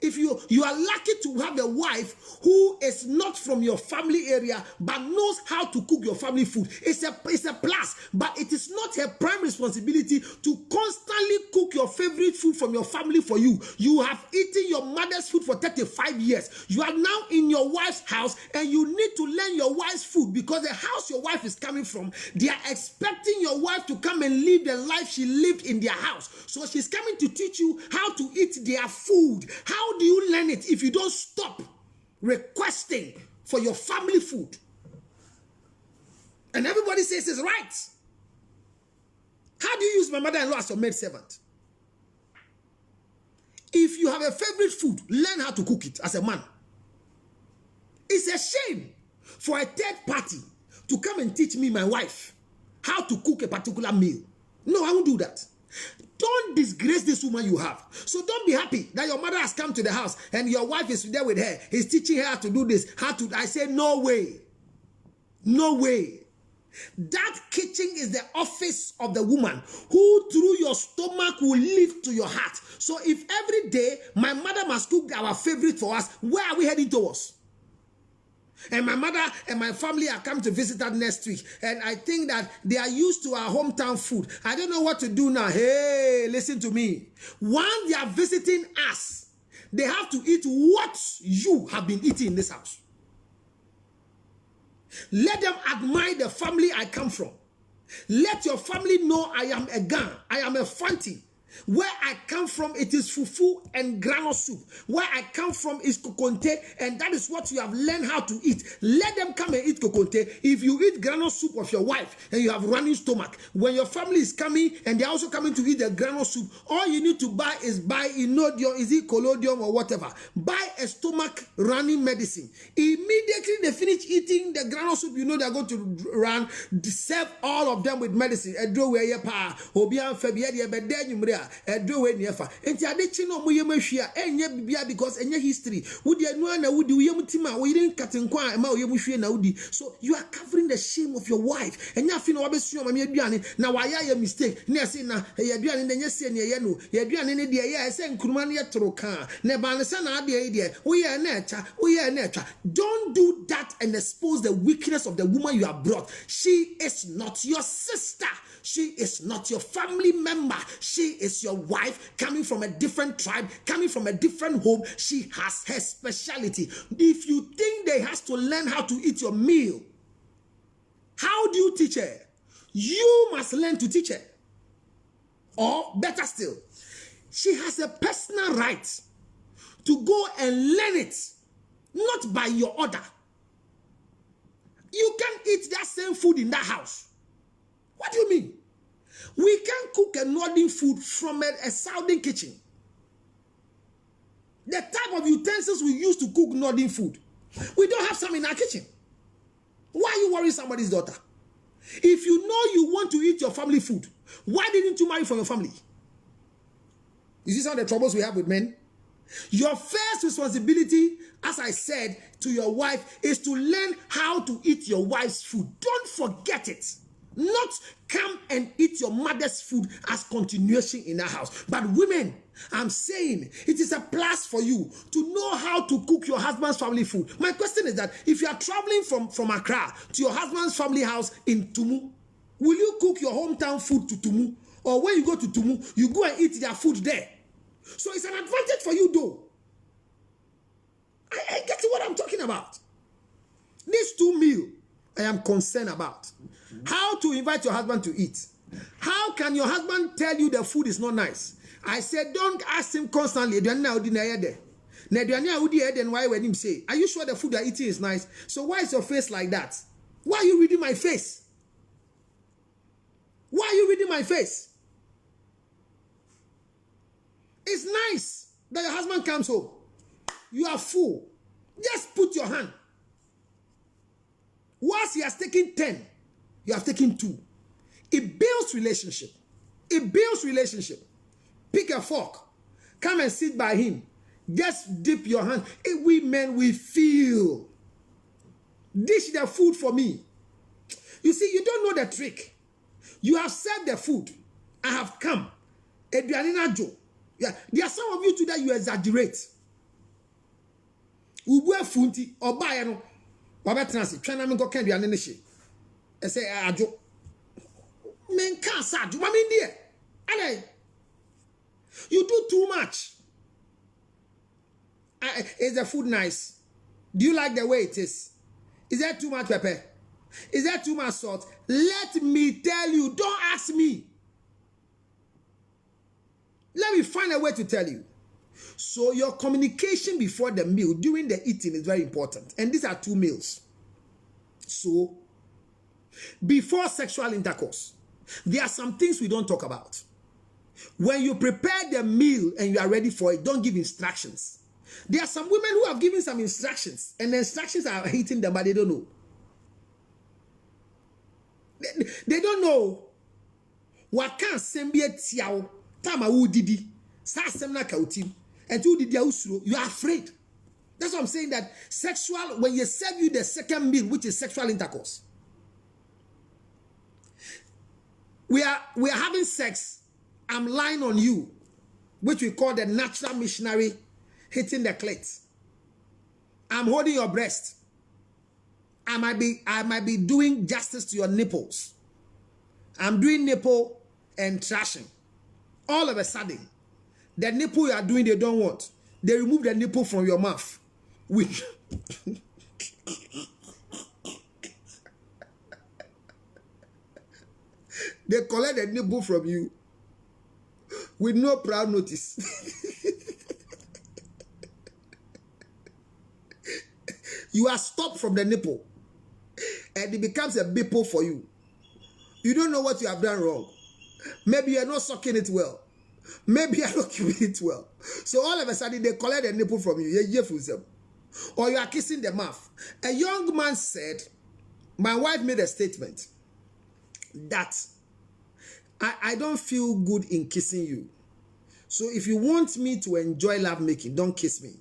If you are lucky to have a wife who is not from your family area but knows how to cook your family food, it's a plus. But it is not her prime responsibility to constantly cook your favorite food from your family for you. You have eaten your mother's food for 35 years. You are now in your wife's house and you need to learn your wife's food because the house your wife is coming from, they are expecting your wife to come and live the life she lived in their house. So she's coming to teach you how to eat their food. How do you learn it if you don't stop requesting for your family food? And everybody says it's right. How do you use my mother-in-law as your maid servant? If you have a favorite food, learn how to cook it as a man. It's a shame for a third party to come and teach me, my wife, how to cook a particular meal. No, I won't do that. Don't disgrace this woman you have. So don't be happy that your mother has come to the house and your wife is there with her. He's teaching her how to do this. I say, no way. No way. That kitchen is the office of the woman who through your stomach will lead to your heart. So if every day my mother must cook our favorite for us, where are we heading towards? And my mother and my family are coming to visit us next week. And I think that they are used to our hometown food. I don't know what to do now. Hey, listen to me. Once they are visiting us, they have to eat what you have been eating in this house. Let them admire the family I come from. Let your family know I am a Gan. I am a Fanti. Where I come from, it is fufu and granite soup. Where I come from is kokonte, and that is what you have learned how to eat. Let them come and eat kokonte. If you eat granite soup of your wife and you have running stomach, when your family is coming and they're also coming to eat the granite soup, all you need to buy is Inodium, is it collodium or whatever. Buy a stomach running medicine. Immediately they finish eating the granite soup, you know they're going to run, serve all of them with medicine. Edrowe nefa enti adechi no mo yemahwia enye bibia because enye history wudi anu na wudi yemutima wo yirin katenkwa ma yemhwie na wudi. So you are covering the shame of your wife. Enya afi na wabesuo ma me aduane na waya ye mistake na say na ye aduane na nyese ne ye no ye aduane ne de ye say nkuruma ne yetoro kan na ba ne say na ade ye de wo ye na echa wo ye na echa. Don't do that and expose the weakness of the woman you have brought. She is not your sister. She is not your family member. She is your wife coming from a different tribe, coming from a different home. She has her specialty. If you think they has to learn how to eat your meal, how do you teach her? You must learn to teach her. Or better still, she has a personal right to go and learn it, not by your order. You can't eat that same food in that house. What do you mean? We can cook a northern food from a southern kitchen. The type of utensils we use to cook northern food, we don't have some in our kitchen. Why are you worrying somebody's daughter? If you know you want to eat your family food, why didn't you marry from your family? You see some of the troubles we have with men? Your first responsibility, as I said, to your wife is to learn how to eat your wife's food. Don't forget it. Not come and eat your mother's food as continuation in our house. But women, I'm saying it is a plus for you to know how to cook your husband's family food. My question is that if you are traveling from Accra to your husband's family house in Tumu, will you cook your hometown food to Tumu? Or when you go to Tumu, you go and eat their food there? So it's an advantage for you though. I get what I'm talking about. These two meals I am concerned about. How to invite your husband to eat. How can your husband tell you the food is not nice? I said, don't ask him constantly. Why when him say, are you sure the food you're eating is nice? So why is your face like that? Why are you reading my face? Why are you reading my face? It's nice that your husband comes home. You are full. Just put your hand. Once he has taken 10, you have taken 2. It builds relationship. It builds relationship. Pick a fork. Come and sit by him. Just dip your hand. We men, we feel. Dish the food for me. You see, you don't know the trick. You have served the food. I have come. Yeah, there are some of you today you exaggerate. Ubu funti or buy no. Baba transit. Try na me go can be an she. I say ajo. Men can't say ajo. Mami dear. Ale. You do too much. Is the food nice? Do you like the way it is? Is there too much pepper? Is there too much salt? Let me tell you. Don't ask me. Let me find a way to tell you. So your communication before the meal, during the eating is very important. And these are 2 meals. So, before sexual intercourse, there are some things we don't talk about. When you prepare the meal and you are ready for it, don't give instructions. There are some women who have given some instructions, and the instructions are hitting them, but they don't know. They don't know. What can sembie tiao tama udidi sa semna kautim and you are afraid. That's what I'm saying, that sexual, when you serve you the second meal, which is sexual intercourse, we are having sex. I'm lying on you, which we call the natural missionary hitting the clit. I'm holding your breast. I might be doing justice to your nipples. I'm doing nipple and trashing. All of a sudden, the nipple you are doing, they don't want. They remove the nipple from your mouth. Which they collect the nipple from you with no prior notice. You are stopped from the nipple, and it becomes a bipple for you. You don't know what you have done wrong. Maybe you're not sucking it well. Maybe you're not keeping it well. So all of a sudden, they collect the nipple from you. Or you are kissing the mouth. A young man said, my wife made a statement that I don't feel good in kissing you. So if you want me to enjoy love making, don't kiss me.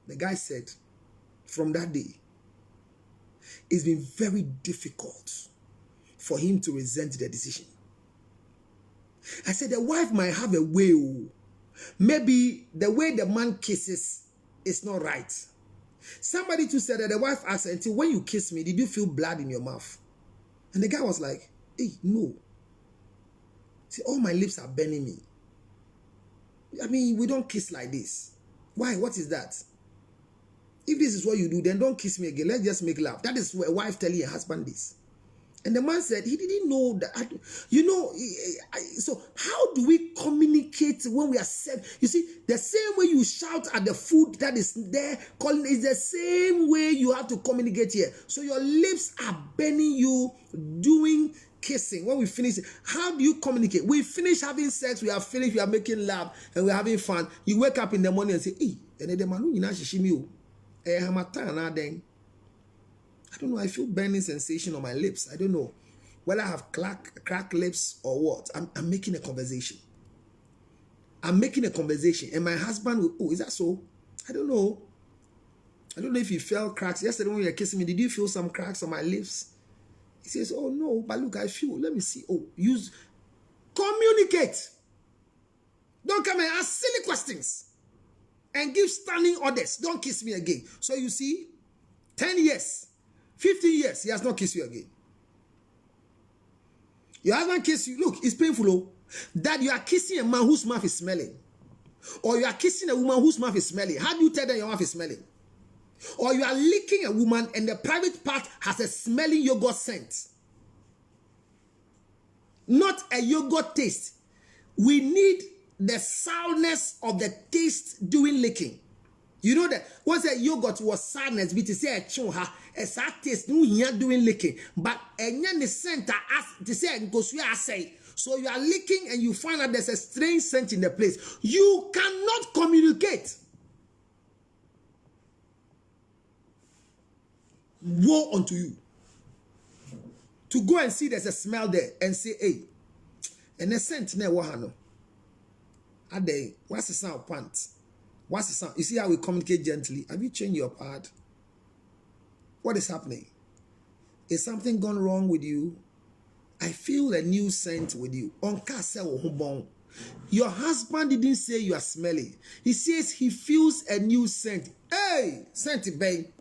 The guy said, from that day, it's been very difficult for him to resent the decision. I said, the wife might have a way. Maybe the way the man kisses is not right. Somebody too said that the wife asked her, until when you kiss me, did you feel blood in your mouth? And the guy was like, hey, no. See, all my lips are burning me. I mean, we don't kiss like this. Why? What is that? If this is what you do, then don't kiss me again. Let's just make love. That is what a wife telling her husband this. And the man said he didn't know that. So how do we communicate when we are set? You see, the same way you shout at the food that is there, calling is the same way you have to communicate here. So your lips are burning you doing kissing. When we finish, how do you communicate? We finish having sex, we are finished, we are making love, and we're having fun. You wake up in the morning and say, hey, and the man, I don't know, I feel burning sensation on my lips. I don't know whether I have cracked lips or what. I'm making a conversation. I'm making a conversation. And my husband will, oh, is that so? I don't know. I don't know if you felt cracks. Yesterday when you were kissing me, did you feel some cracks on my lips? He says, oh no, but look, I feel, let me see. Oh, communicate. Don't come and ask silly questions and give standing orders. Don't kiss me again. So you see, 10 years, 15 years, he has not kissed you again. Your husband kissed you. Look, it's painful. Oh, that you are kissing a man whose mouth is smelling. Or you are kissing a woman whose mouth is smelling. How do you tell them your mouth is smelling? Or you are licking a woman and the private part has a smelling yogurt scent. Not a yogurt taste. We need the sourness of the taste during licking. You know that once a yogurt was sadness, we to say a chunha, a sad taste, no here doing licking, but a the center as to say goes we are say. So you are licking and you find out there's a strange scent in the place. You cannot communicate. Woe unto you to go and see there's a smell there and say, hey, and a scent near wahano. Ade, what's the sound of pants? What's the sound? You see how we communicate gently? Have you changed your pad? What is happening? Is something gone wrong with you? I feel a new scent with you. Your husband didn't say you are smelly. He says he feels a new scent. Hey, scent bang.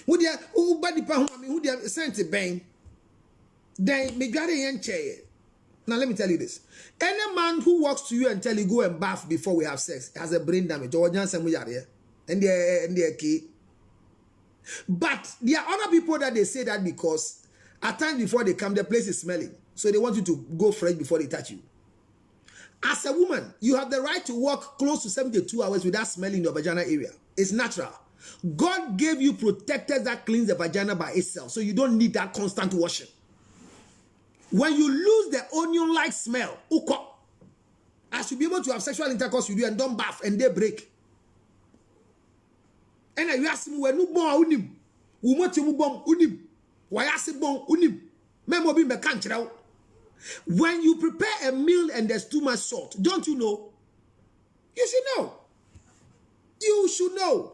Who scent bang? Then me got a chair. Now let me tell you this. Any man who walks to you and tell you go and bath before we have sex has a brain damage. Or and they're key. But there are other people that they say that because at times before they come, the place is smelling. So they want you to go fresh before they touch you. As a woman, you have the right to walk close to 72 hours without smelling your vagina area. It's natural. God gave you protectors that cleans the vagina by itself. So you don't need that constant washing. When you lose the onion-like smell, I should be able to have sexual intercourse with you and don't bath and they break. And you ask me when you born unim, we want you born unim. Why ask you born unim? Memory me can't. When you prepare a meal and there's too much salt, don't you know? You should know. You should know.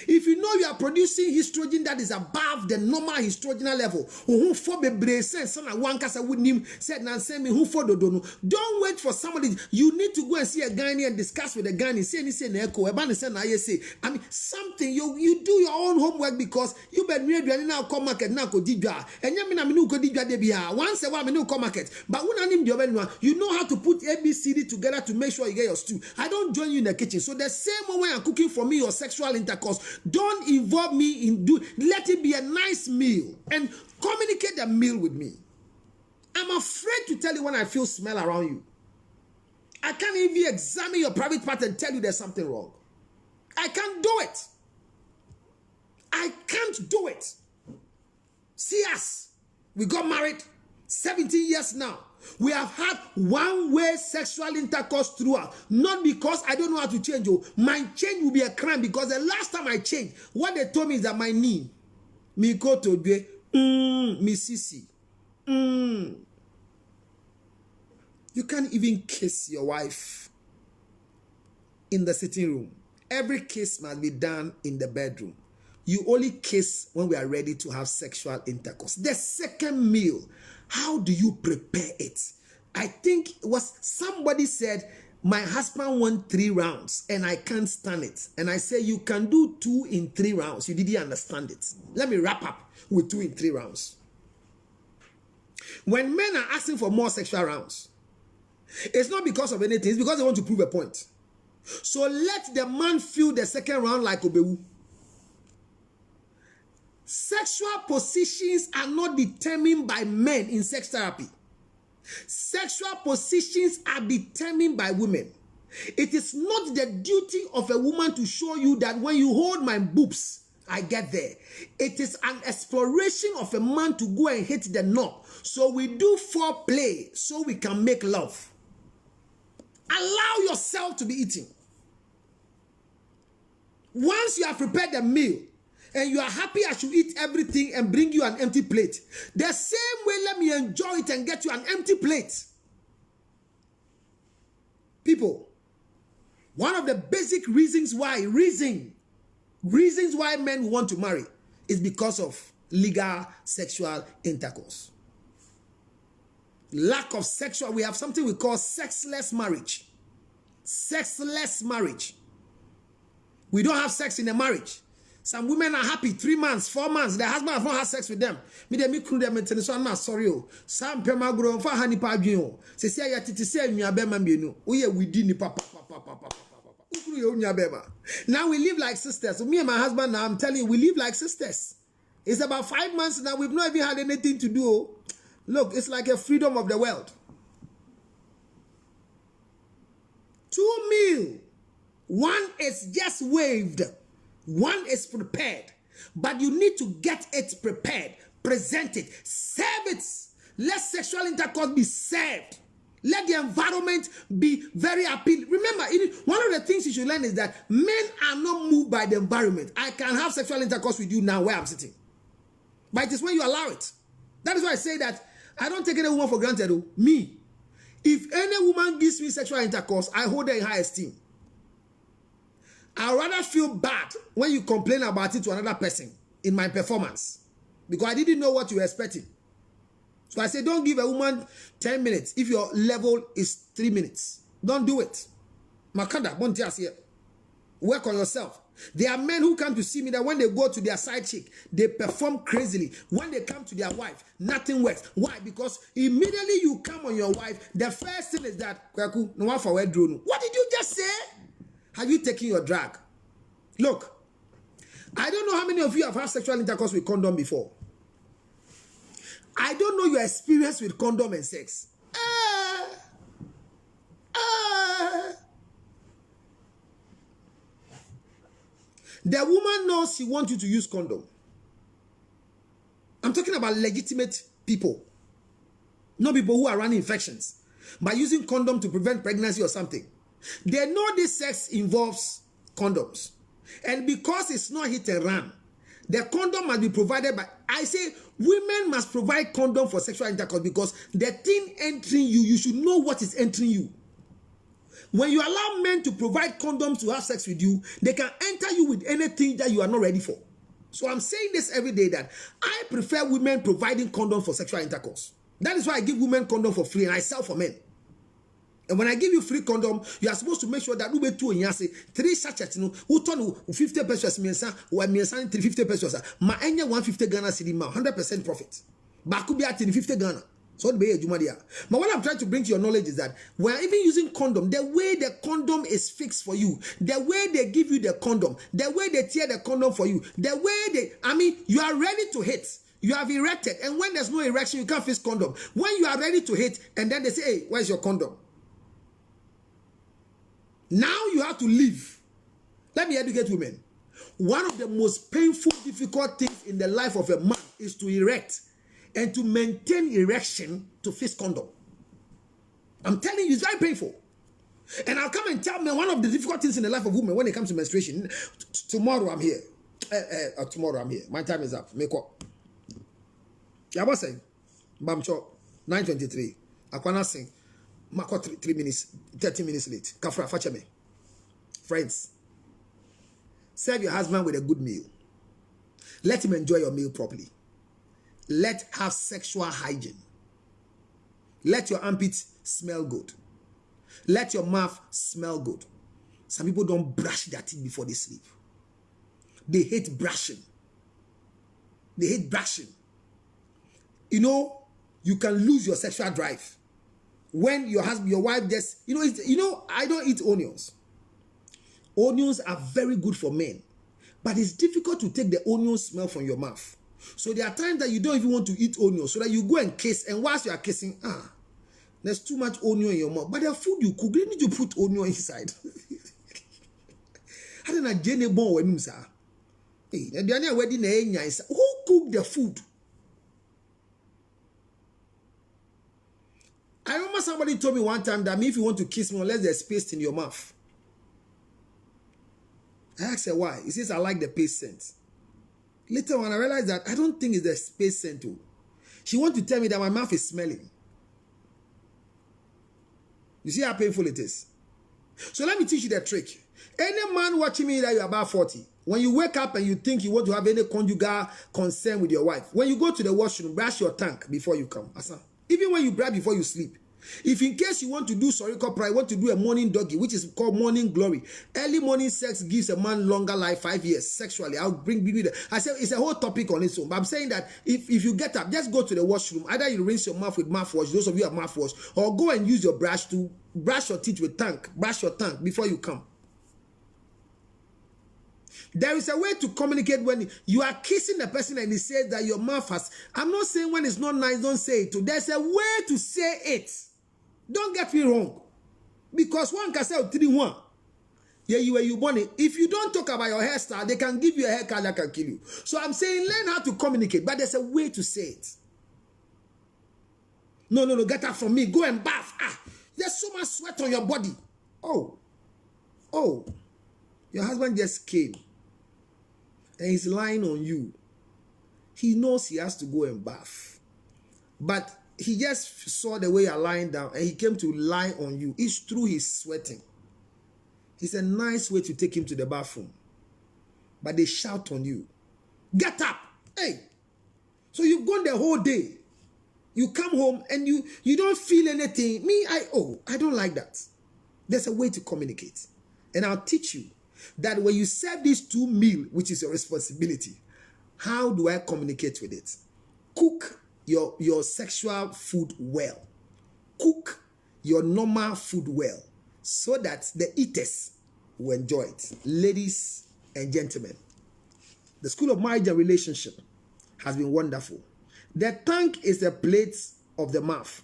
If you know you are producing estrogen that is above the normal estrogenal level, don't wait for somebody. You need to go and see a guy and discuss with the guy and say, I mean, something you do your own homework because you been ready now come market now go digga. And you mean go digga once a while come market. But when you know how to put ABCD together to make sure you get your stew. I don't join you in the kitchen. So the same way I'm cooking for me your sexual intercourse. Don't involve me in let it be a nice meal and communicate the meal with me. I'm afraid to tell you when I feel smell around you. I can't even examine your private part and tell you there's something wrong. I can't do it. I can't do it. See us. We got married 17 years now. We have had one-way sexual intercourse throughout. Not because I don't know how to change. Oh, my change will be a crime because the last time I changed, what they told me is that my knee, me go to be, me sissy. You can't even kiss your wife in the sitting room. Every kiss must be done in the bedroom. You only kiss when we are ready to have sexual intercourse. The second meal, how do you prepare it? I think it was somebody said, my husband won 3 rounds and I can't stand it. And I say, you can do 2 in 3 rounds. You didn't understand it. Let me wrap up with 2 in 3 rounds. When men are asking for more sexual rounds, it's not because of anything. It's because they want to prove a point. So let the man feel the second round like Obewu. Sexual positions are not determined by men in sex therapy. Sexual positions are determined by women. It is not the duty of a woman to show you that when you hold my boobs, I get there. It is an exploration of a man to go and hit the knob. So we do foreplay so we can make love. Allow yourself to be eating. Once you have prepared the meal and you are happy I should eat everything and bring you an empty plate, the same way let me enjoy it and get you an empty plate. People, one of the basic reasons why men want to marry is because of legal sexual intercourse. Lack of sexual, we have something we call sexless marriage. Sexless marriage. We don't have sex in a marriage. Some women are happy 3 months, 4 months. Their husband has not had sex with them. Me crew them and so I'm not sorry. Some pema grow for honey pabio. Say ya titi say me abema bienu. We within papa. Now we live like sisters. So me and my husband now, I'm telling you, we live like sisters. It's about 5 months now. We've not even had anything to do. Look, it's like a freedom of the world. 2 meals. 1 is just waved. 1 is prepared. But you need to get it prepared. Present it. Serve it. Let sexual intercourse be served. Let the environment be very appealing. Remember, one of the things you should learn is that men are not moved by the environment. I can have sexual intercourse with you now where I'm sitting. But it is when you allow it. That is why I say that I don't take any woman for granted. Me. If any woman gives me sexual intercourse, I hold her in high esteem. I'd rather feel bad when you complain about it to another person in my performance. Because I didn't know what you were expecting. So I say, don't give a woman 10 minutes if your level is 3 minutes. Don't do it. Makanda, Bontias here. Work on yourself. There are men who come to see me that when they go to their side chick, they perform crazily. When they come to their wife, nothing works. Why? Because immediately you come on your wife, the first thing is that, what did you just say? Have you taken your drug? Look, I don't know how many of you have had sexual intercourse with condom before. I don't know your experience with condom and sex. The woman knows she wants you to use condom. I'm talking about legitimate people. Not people who are running infections. By using condom to prevent pregnancy or something. They know this sex involves condoms. And because it's not hit and run, the condom must be provided by... I say women must provide condom for sexual intercourse because the thing entering you, you should know what is entering you. When you allow men to provide condoms to have sex with you, they can enter you with anything that you are not ready for. So I'm saying this every day that I prefer women providing condoms for sexual intercourse. That is why I give women condom for free and I sell for men. And when I give you free condom, you are supposed to make sure that you be 2 and 3 sachets, who turn 50 pesos, or 350 pesos, ma enya 150 Ghana cedi ma 100% profit. But could be at 50 Ghana. So but what I'm trying to bring to your knowledge is that we're even using condom, the way the condom is fixed for you, the way they give you the condom, the way they tear the condom for you, the way you are ready to hit. You have erected, and when there's no erection, you can't fix condom. When you are ready to hit, and then they say, hey, where's your condom? Now you have to leave. Let me educate women. One of the most painful, difficult things in the life of a man is to erect and to maintain erection to fix condom. I'm telling you, it's very painful. And I'll come and tell me one of the difficult things in the life of women when it comes to menstruation. Tomorrow I'm here. Tomorrow I'm here. My time is up. Make up. Yeah, what's saying? Bamcho, 9:23. Akwana sing. Mako 3 minutes, 30 minutes late. Kafra, fetch me. Friends, serve your husband with a good meal. Let him enjoy your meal properly. Have sexual hygiene. Let your armpits smell good. Let your mouth smell good. Some people don't brush their teeth before they sleep. They hate brushing. They hate brushing. You know, you can lose your sexual drive when your husband, your wife just, I don't eat onions. Onions are very good for men, but it's difficult to take the onion smell from your mouth. So there are times that you don't even want to eat onions, so that you go and kiss, and whilst you are kissing, there's too much onion in your mouth. But the food you cook, you need to put onion inside. I don't know, Jenny Bon when sir. Hey, who cooked the food? I remember somebody told me one time that if you want to kiss me, unless there's paste in your mouth. I asked her why. He says, I like the paste scent. Later on, I realized that I don't think it's the paste scent too. She wants to tell me that my mouth is smelling. You see how painful it is? So let me teach you the trick. Any man watching me that you're about 40, when you wake up and you think you want to have any conjugal concern with your wife, when you go to the washroom, brush your tongue before you come. Even when you brush before you sleep. If in case you want to do sorrico pride, want to do a morning doggy, which is called morning glory. Early morning sex gives a man longer life, 5 years sexually. I'll bring you there. I said it's a whole topic on its own. But I'm saying that if you get up, just go to the washroom. Either you rinse your mouth with mouthwash, those of you have mouthwash, or go and use your brush to brush your teeth with tongue. Brush your tongue before you come. There is a way to communicate when you are kissing the person and he says that your mouth has. I'm not saying when it's not nice, don't say it. There's a way to say it. Don't get me wrong. Because one can say 3-1. Yeah, you born it. If you don't talk about your hairstyle, they can give you a haircut that can kill you. So I'm saying learn how to communicate, but there's a way to say it. No, get up from me. Go and bath. There's so much sweat on your body. Oh, your husband just came and he's lying on you. He knows he has to go and bath. But he just saw the way you're lying down and he came to lie on you. It's true he's sweating. It's a nice way to take him to the bathroom. But they shout on you. Get up! Hey! So you've gone the whole day. You come home and you don't feel anything. I don't like that. There's a way to communicate. And I'll teach you that when you serve these 2 meals, which is your responsibility, how do I communicate with it? Cook your sexual food well. Cook your normal food well so that the eaters will enjoy it. Ladies and gentlemen, the School of Marriage and Relationship has been wonderful. The tongue is the plate of the mouth.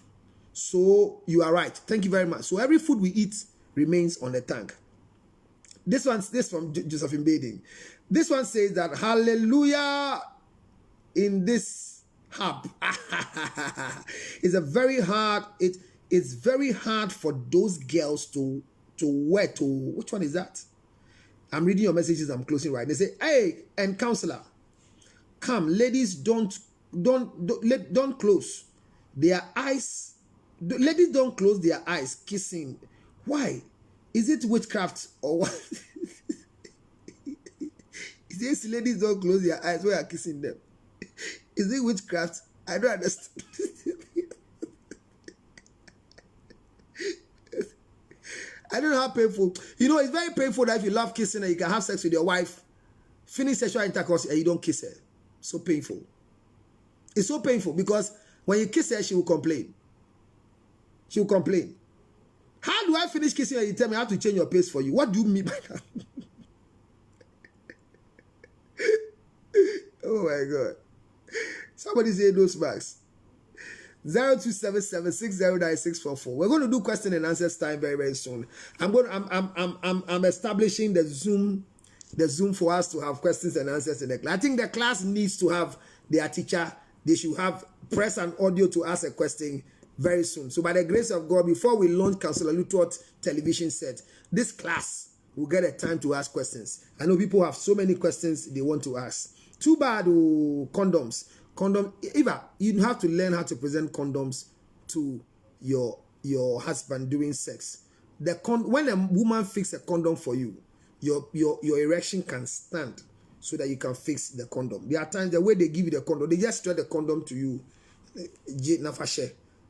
So you are right. Thank you very much. So every food we eat remains on the tongue. This from Josephine Bading. This one says that hallelujah in this hub. It's very hard for those girls to wear to. Which one is that? I'm reading your messages. I'm closing right. They say, hey, and counselor, come, ladies, don't close their eyes. Ladies don't close their eyes kissing. Why? Is it witchcraft or what? These ladies don't close their eyes when you are kissing them. Is it witchcraft? I don't understand. I don't know how painful. It's very painful that if you love kissing and you can have sex with your wife, finish sexual intercourse and you don't kiss her. So painful. It's so painful because when you kiss her, she will complain. She will complain. How do I finish kissing her and you tell me I have to change your pace for you? What do you mean by that? Oh my God. Somebody say those marks. 0277609644. We're going to do question and answers time very, very soon. I'm establishing the Zoom for us to have questions and answers in the class. I think the class needs to have their teacher. They should have press and audio to ask a question very soon. So by the grace of God, before we launch Counselor Lutrot television set, this class will get a time to ask questions. I know people have so many questions they want to ask. Too bad, condoms. Eva, you have to learn how to present condoms to your husband during sex. When a woman fixes a condom for you, your erection can stand so that you can fix the condom. There are times the way they give you the condom, they just throw the condom to you,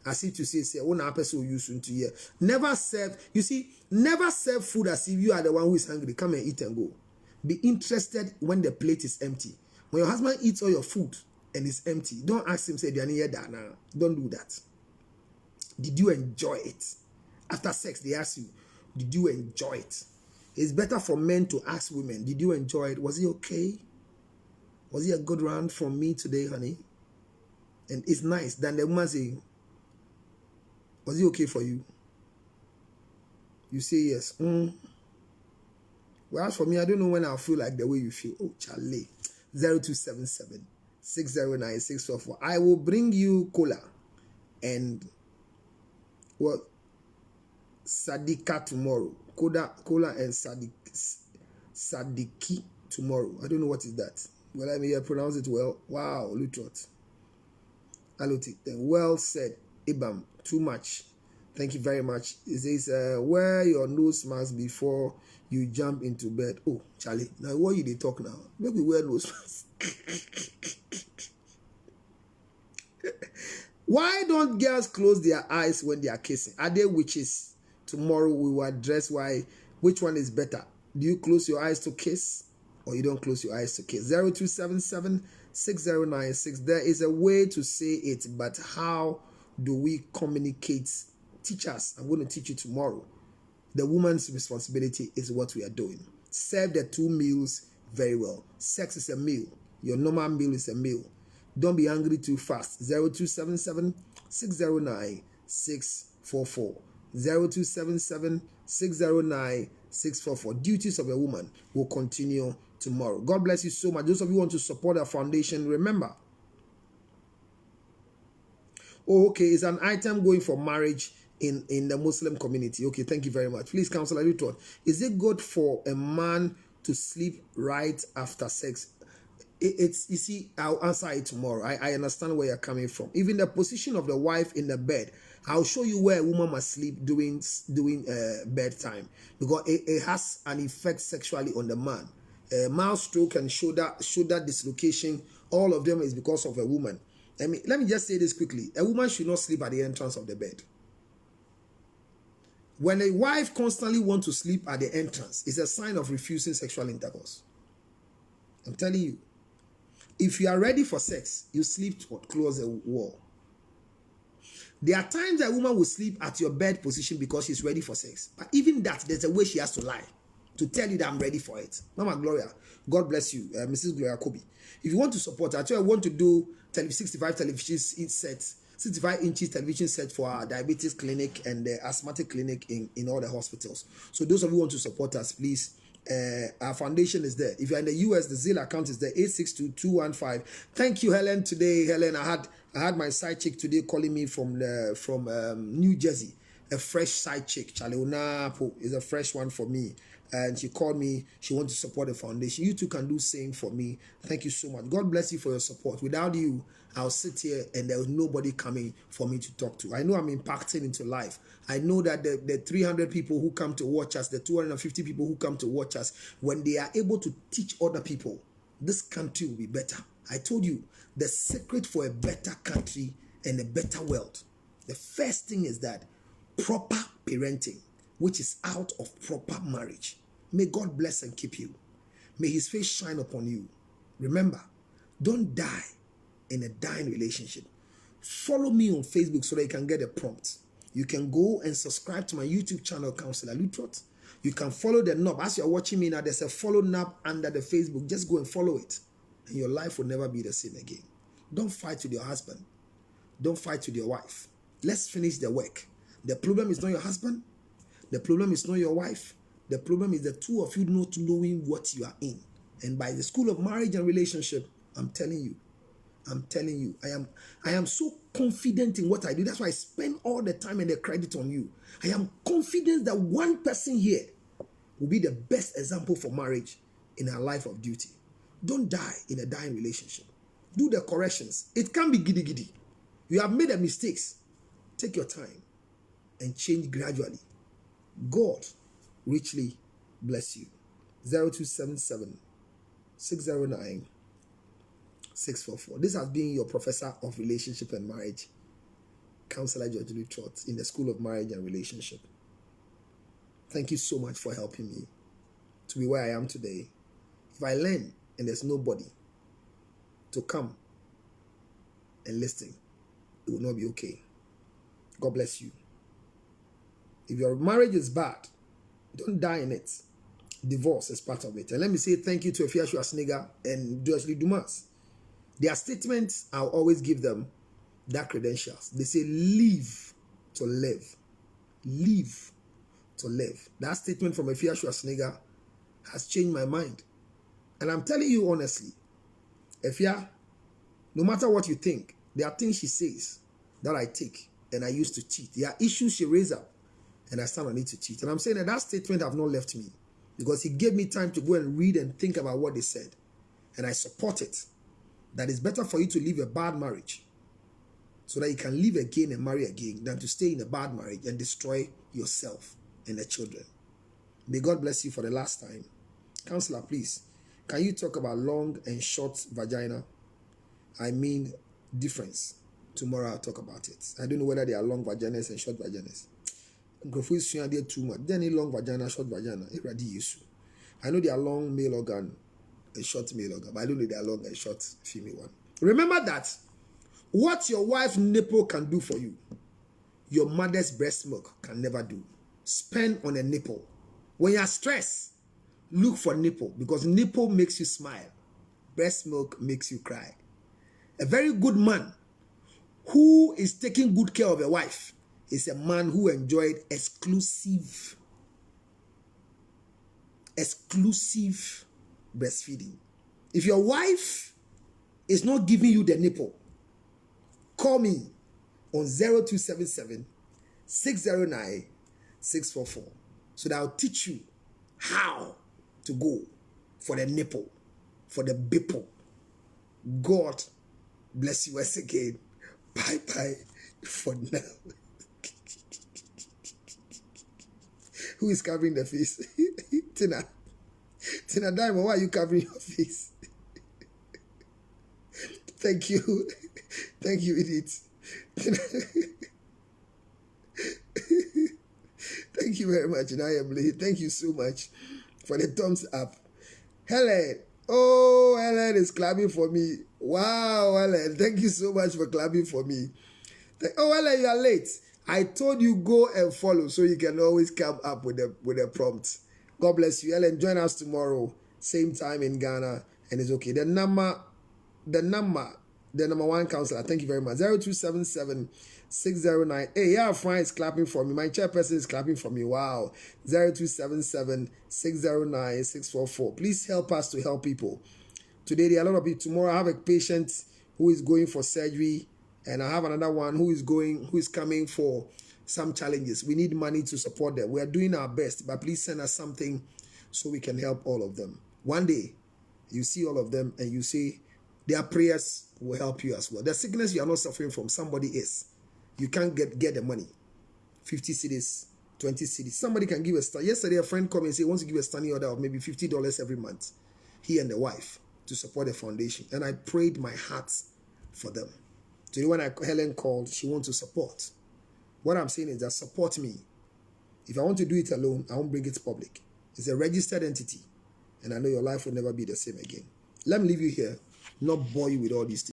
as if to say, "Oh, na person will use into here." Never serve. You see, never serve food as if you are the one who is hungry. Come and eat and go. Be interested when the plate is empty. When your husband eats all your food and it's empty, don't ask him, say, "Dana." Don't do that. Did you enjoy it? After sex, they ask you, "Did you enjoy it?" It's better for men to ask women, "Did you enjoy it? Was it okay? Was it a good round from me today, honey?" And it's nice than the woman saying, "Was it okay for you?" You say yes. Well, as for me, I don't know when I'll feel like the way you feel. Oh, Charlie. 0277609644. I will bring you cola and Sadika tomorrow. Cola and Sadiki tomorrow. I don't know what is that. Well, I may pronounce it well. Wow, Lutrot. Well said, Ibam. Too much. Thank you very much. It says, wear your nose mask before you jump into bed. Oh, Charlie, now what you they talk now? Maybe wear nose mask. Why don't girls close their eyes when they are kissing? Are they witches? Tomorrow we will address which one is better. Do you close your eyes to kiss or you don't close your eyes to kiss? 02776096. There is a way to say it, but how do we communicate? Teach us. I'm going to teach you tomorrow. The woman's responsibility is what we are doing. Serve the two meals very well. Sex is a meal. Your normal meal is a meal. Don't be angry too fast. 0277609644. 0277609644. Duties of a woman will continue tomorrow. God bless you so much. Those of you who want to support our foundation, remember. Oh, okay, it's an item going for marriage in the Muslim community. Okay, thank you very much. Please, Counselor Lutrot, is it good for a man to sleep right after sex? It's you see, I'll answer it tomorrow. I understand where you're coming from. Even the position of the wife in the bed, I'll show you where a woman must sleep during bedtime, because it has an effect sexually on the man. Mouth stroke and shoulder dislocation, all of them is because of a woman. Let me just say this quickly. A woman should not sleep at the entrance of the bed. When a wife constantly wants to sleep at the entrance, it's a sign of refusing sexual intercourse. I'm telling you. If you are ready for sex, you sleep close the wall. There are times a woman will sleep at your bed position because she's ready for sex. But even that, there's a way she has to lie to tell you that I'm ready for it. Mama Gloria, God bless you, Mrs. Gloria Kobe. If you want to support her, I want to do 65 television sets, 65 inches television set for our diabetes clinic and the asthmatic clinic in all the hospitals. So those of you who want to support us, please. Our foundation is there. If you're in the US, the Zelle account is there, 862-215. Thank you, Helen. Today, Helen, I had my side chick today calling me from New Jersey. A fresh side chick, Charlie Onapo is a fresh one for me. And she called me. She wants to support the foundation. You too can do same for me. Thank you so much. God bless you for your support. Without you, I'll sit here and there was nobody coming for me to talk to. I know I'm impacting into life. I know that the 300 people who come to watch us, the 250 people who come to watch us, when they are able to teach other people, this country will be better. I told you, the secret for a better country and a better world, the first thing is that proper parenting, which is out of proper marriage. May God bless and keep you. May his face shine upon you. Remember, don't die in a dying relationship. Follow me on Facebook so that you can get a prompt. You can go and subscribe to my YouTube channel, Counselor Lutrot. You can follow the knob. As you're watching me now, there's a follow knob under the Facebook. Just go and follow it. And your life will never be the same again. Don't fight with your husband. Don't fight with your wife. Let's finish the work. The problem is not your husband. The problem is not your wife. The problem is the two of you not knowing what you are in. And by the school of marriage and relationship, I'm telling you, I am so confident in what I do. That's why I spend all the time and the credit on you. I am confident that one person here will be the best example for marriage in our life of duty. Don't die in a dying relationship. Do the corrections. It can be giddy giddy. You have made the mistakes. Take your time and change gradually. God richly bless you. 0277 609 644. This has been your professor of relationship and marriage, Counselor George Lee Trott, in the School of Marriage and Relationship. Thank you so much for helping me to be where I am today. If I learn and there's nobody to come and listen, it will not be okay. God bless you. If your marriage is bad, don't die in it. Divorce is part of it. And let me say thank you to Efia Schwarzenegger and Joyce Dumas. Their statements, I'll always give them that credentials. They say live to live. Live to live. That statement from Efia Schwarzenegger has changed my mind. And I'm telling you honestly, Efia, no matter what you think, there are things she says that I take and I used to cheat. There are issues she raised up and I stand on it to cheat. And I'm saying that statement have not left me because he gave me time to go and read and think about what they said. And I support it. That it's better for you to leave a bad marriage so that you can live again and marry again than to stay in a bad marriage and destroy yourself and the children. May God bless you for the last time. Counselor, please, can you talk about long and short vagina? I mean difference. Tomorrow I'll talk about it. I don't know whether they are long vaginas and short vaginas. Too much. Then long vagina, short vagina. I know they are long male organ and short male organ, but I don't know they are long and short female one. Remember that what your wife's nipple can do for you, your mother's breast milk can never do. Spend on a nipple. When you are stressed, look for nipple because nipple makes you smile. Breast milk makes you cry. A very good man who is taking good care of a wife is a man who enjoyed exclusive breastfeeding. If your wife is not giving you the nipple, call me on 0277 609 644 so that I'll teach you how to go for the nipple, for the bipple. God bless you once again. Bye bye for now. Who is covering the face? Tina Diamond, why are you covering your face? Thank you. Thank you, Edith. Thank you very much, Emily. Thank you so much for the thumbs up. Helen. Oh, Helen is clapping for me. Wow, Helen. Thank you so much for clapping for me. Oh, Helen, you are late. I told you go and follow so you can always come up with a prompt. God bless you. Helen, join us tomorrow, same time in Ghana, and it's okay. The number one counselor. Thank you very much. 0277 609. Hey, yeah, Frank is clapping for me. My chairperson is clapping for me. Wow. 0277 609 644. Please help us to help people. Today there are a lot of people. Tomorrow I have a patient who is going for surgery. And I have another one who is coming for some challenges. We need money to support them. We are doing our best, but please send us something so we can help all of them. One day, you see all of them and you say, their prayers will help you as well. The sickness you are not suffering from, somebody is. You can't get the money. 50 cedis, 20 cedis. Somebody can give a stand. Yesterday, a friend called me and said he wants to give a standing order of maybe $50 every month. He and the wife to support the foundation. And I prayed my heart for them. Today when Helen called, she wants to support. What I'm saying is that support me. If I want to do it alone, I won't bring it public. It's a registered entity. And I know your life will never be the same again. Let me leave you here, not bore you with all these things.